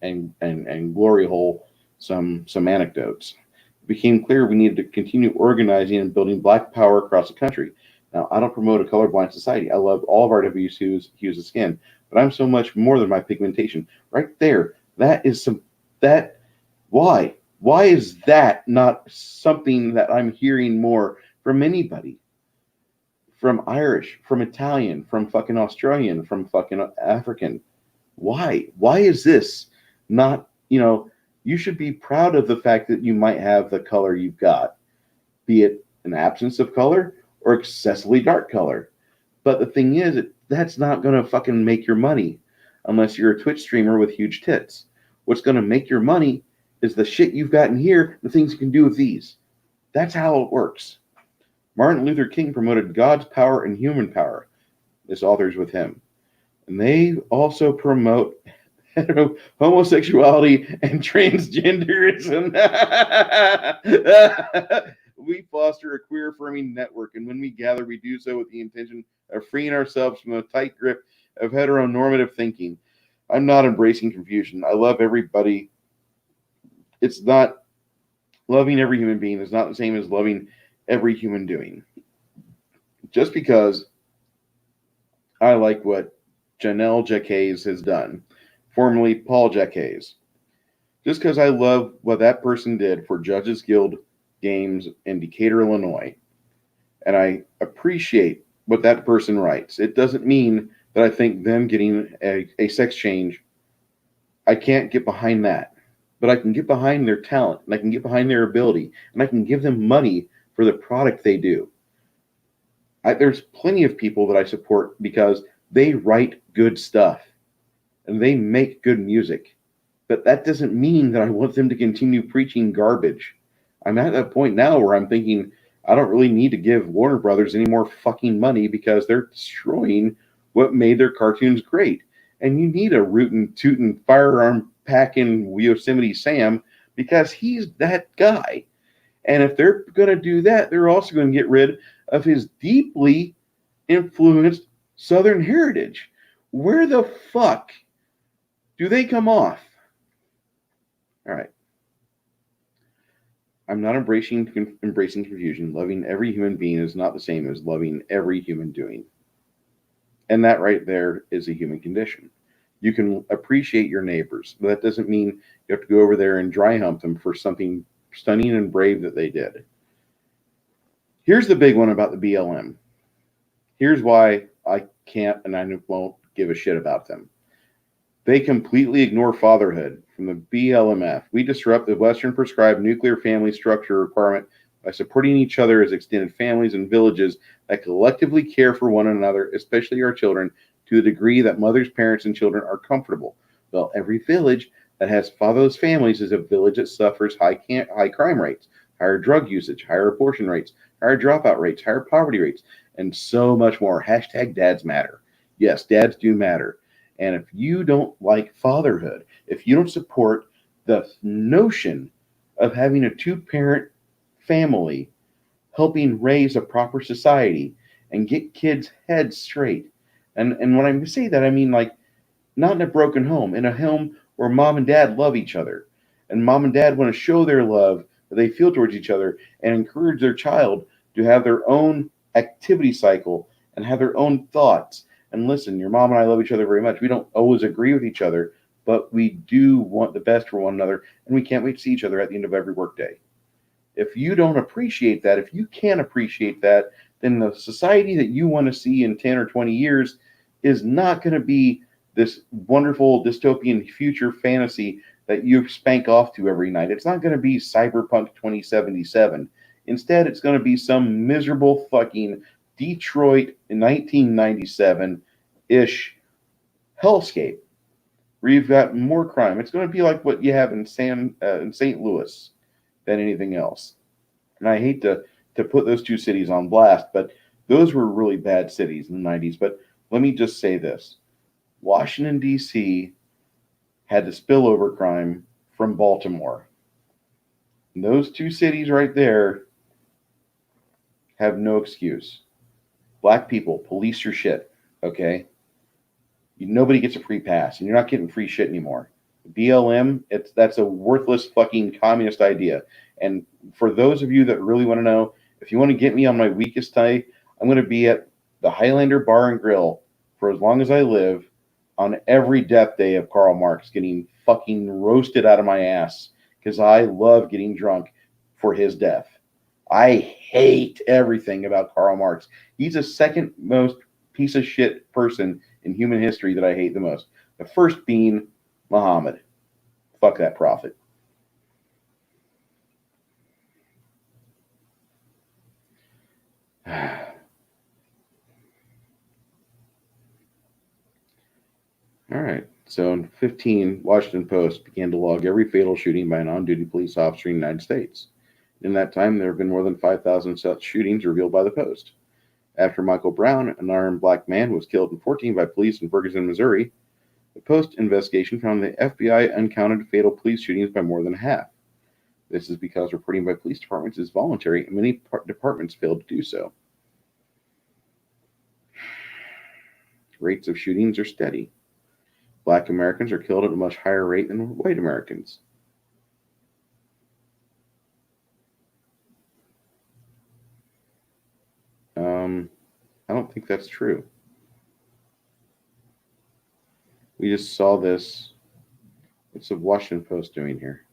and glory hole some anecdotes. It became clear we needed to continue organizing and building black power across the country. Now, I don't promote a colorblind society. I love all of our hues of skin, but I'm so much more than my pigmentation. Right there, why? Why is that not something that I'm hearing more from anybody? From Irish, from Italian, from fucking Australian, from fucking African. Why? Why is this not, you should be proud of the fact that you might have the color you've got, be it an absence of color or excessively dark color. But the thing is, that's not going to fucking make your money unless you're a Twitch streamer with huge tits. What's going to make your money is the shit you've got in here, the things you can do with these. That's how it works. Martin Luther King promoted God's power and human power. This author's with him. And they also promote homosexuality and transgenderism. We foster a queer affirming network, and when we gather, we do so with the intention of freeing ourselves from the tight grip of heteronormative thinking. I'm not embracing confusion. I love everybody. It's not loving every human being is not the same as loving every human doing. Just because I like what Janelle Jacques has done, formerly Paul Jacques, just because I love what that person did for Judges Guild Games in Decatur, Illinois, and I appreciate what that person writes. It doesn't mean that I think them getting a sex change, I can't get behind that. But I can get behind their talent, and I can get behind their ability, and I can give them money for the product they do. There's plenty of people that I support because they write good stuff, and they make good music. But that doesn't mean that I want them to continue preaching garbage. I'm at that point now where I'm thinking I don't really need to give Warner Brothers any more fucking money because they're destroying what made their cartoons great. And you need a rootin' tootin' firearm packing Yosemite Sam because he's that guy. And if they're going to do that, they're also going to get rid of his deeply influenced Southern heritage. Where the fuck do they come off? All right. I'm not embracing confusion. Loving every human being is not the same as loving every human doing. And that right there is a human condition. You can appreciate your neighbors, but that doesn't mean you have to go over there and dry hump them for something stunning and brave that they did. Here's the big one about the BLM. Here's why I can't and I won't give a shit about them. They completely ignore fatherhood from the BLMF. We disrupt the Western prescribed nuclear family structure requirement by supporting each other as extended families and villages that collectively care for one another, especially our children, to the degree that mothers, parents, and children are comfortable. Well, every village that has fatherless families is a village that suffers high crime rates, higher drug usage, higher abortion rates, higher dropout rates, higher poverty rates, and so much more. Hashtag dads matter. Yes, dads do matter. And if you don't like fatherhood, if you don't support the notion of having a two-parent family helping raise a proper society and get kids' heads straight, and when I say that, I mean like not in a broken home, in a home where mom and dad love each other, and mom and dad want to show their love that they feel towards each other and encourage their child to have their own activity cycle and have their own thoughts And listen, your mom and I love each other very much. We don't always agree with each other, but we do want the best for one another, and we can't wait to see each other at the end of every workday. If you don't appreciate that, if you can't appreciate that, then the society that you want to see in 10 or 20 years is not going to be this wonderful dystopian future fantasy that you spank off to every night. It's not going to be Cyberpunk 2077. Instead, it's going to be some miserable fucking Detroit in 1997 ish hellscape where you've got more crime. It's going to be like what you have in St. Louis than anything else. And I hate to put those two cities on blast, but those were really bad cities in the 90s. But let me just say this. Washington, D.C. had the spillover crime from Baltimore. And those two cities right there have no excuse. Black people, police your shit, okay? Nobody gets a free pass, and you're not getting free shit anymore. BLM, that's a worthless fucking communist idea. And for those of you that really want to know, if you want to get me on my weakest day, I'm going to be at the Highlander Bar and Grill for as long as I live on every death day of Karl Marx, getting fucking roasted out of my ass because I love getting drunk for his death. I hate everything about Karl Marx. He's the second most piece of shit person in human history that I hate the most. The first being Muhammad. Fuck that prophet. All right. So in 15, Washington Post began to log every fatal shooting by an on-duty police officer in the United States. In that time, there have been more than 5,000 such shootings revealed by the Post. After Michael Brown, an unarmed black man, was killed in 14 by police in Ferguson, Missouri, the Post investigation found the FBI uncounted fatal police shootings by more than half. This is because reporting by police departments is voluntary, and many departments failed to do so. Rates of shootings are steady. Black Americans are killed at a much higher rate than white Americans. I don't think that's true. We just saw this. What's the Washington Post doing here?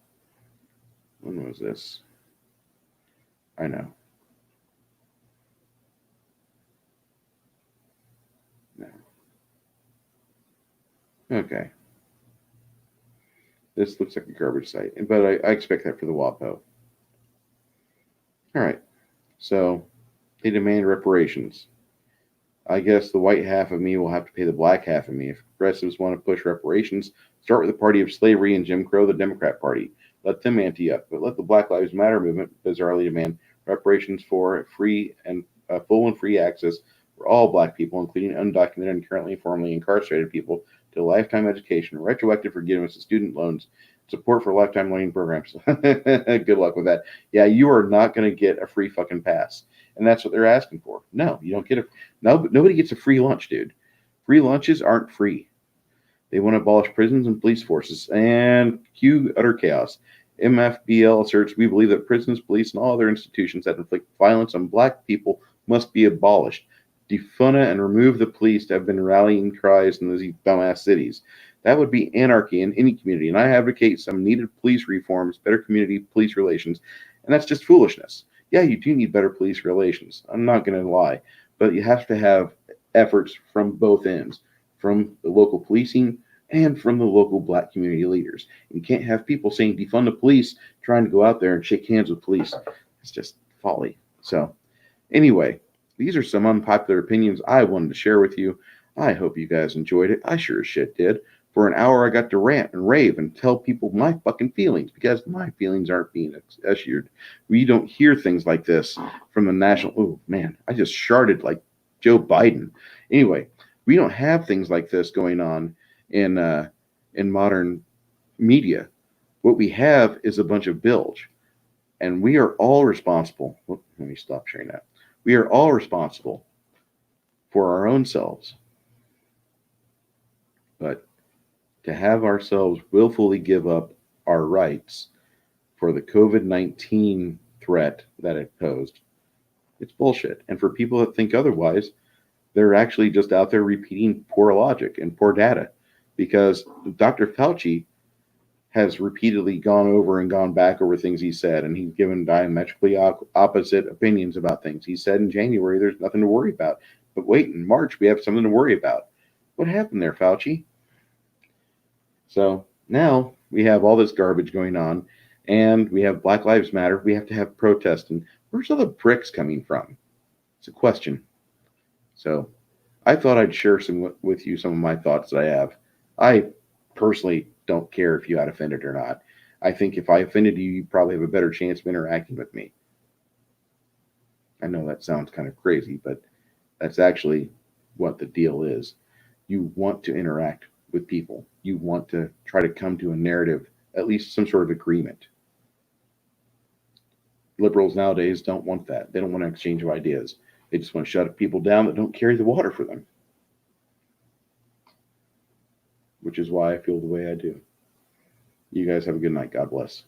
When was this? I know. No. Okay. This looks like a garbage site, but I expect that for the WAPO. All right. So they demand reparations. I guess the white half of me will have to pay the black half of me. If progressives want to push reparations, start with the party of slavery and Jim Crow, the Democrat Party. Let them ante up, but let the Black Lives Matter movement bizarrely demand reparations for free and full and free access for all black people, including undocumented and currently formerly incarcerated people, to lifetime education, retroactive forgiveness of student loans, support for lifetime learning programs. Good luck with that. Yeah, you are not going to get a free fucking pass. And that's what they're asking for. No, you don't get a no. Nobody gets a free lunch, dude. Free lunches aren't free. They want to abolish prisons and police forces and cue utter chaos. MFBL asserts we believe that prisons, police, and all other institutions that inflict violence on black people must be abolished. Defund and remove the police have been rallying cries in these dumbass cities. That would be anarchy in any community, and I advocate some needed police reforms, better community police relations, and that's just foolishness. Yeah, you do need better police relations. I'm not going to lie, but you have to have efforts from both ends, from the local policing and from the local black community leaders. You can't have people saying defund the police trying to go out there and shake hands with police. It's just folly. So anyway, these are some unpopular opinions I wanted to share with you. I hope you guys enjoyed it. I sure as shit did. For an hour, I got to rant and rave and tell people my fucking feelings because my feelings aren't being ushered. We don't hear things like this from the national. Oh, man, I just sharted like Joe Biden. Anyway, we don't have things like this going on in modern media. What we have is a bunch of bilge, and we are all responsible. Let me stop sharing that. We are all responsible for our own selves. But to have ourselves willfully give up our rights for the COVID-19 threat that it posed, it's bullshit. And for people that think otherwise, They're actually just out there repeating poor logic and poor data, because Dr. Fauci has repeatedly gone over and gone back over things he said, and he's given diametrically opposite opinions about things. He said in January there's nothing to worry about, but wait, in March we have something to worry about. What happened there, Fauci? So now we have all this garbage going on, and we have Black Lives Matter. We have to have protests, and where's all the bricks coming from? It's a question. So I thought I'd share with you some of my thoughts that I have. I personally don't care if you got offended or not. I think if I offended you, you probably have a better chance of interacting with me. I know that sounds kind of crazy, but that's actually what the deal is. You want to interact with people. You want to try to come to a narrative, at least some sort of agreement. Liberals nowadays don't want that. They don't want an exchange of ideas. They just want to shut people down that don't carry the water for them, which is why I feel the way I do. You guys have a good night. God bless.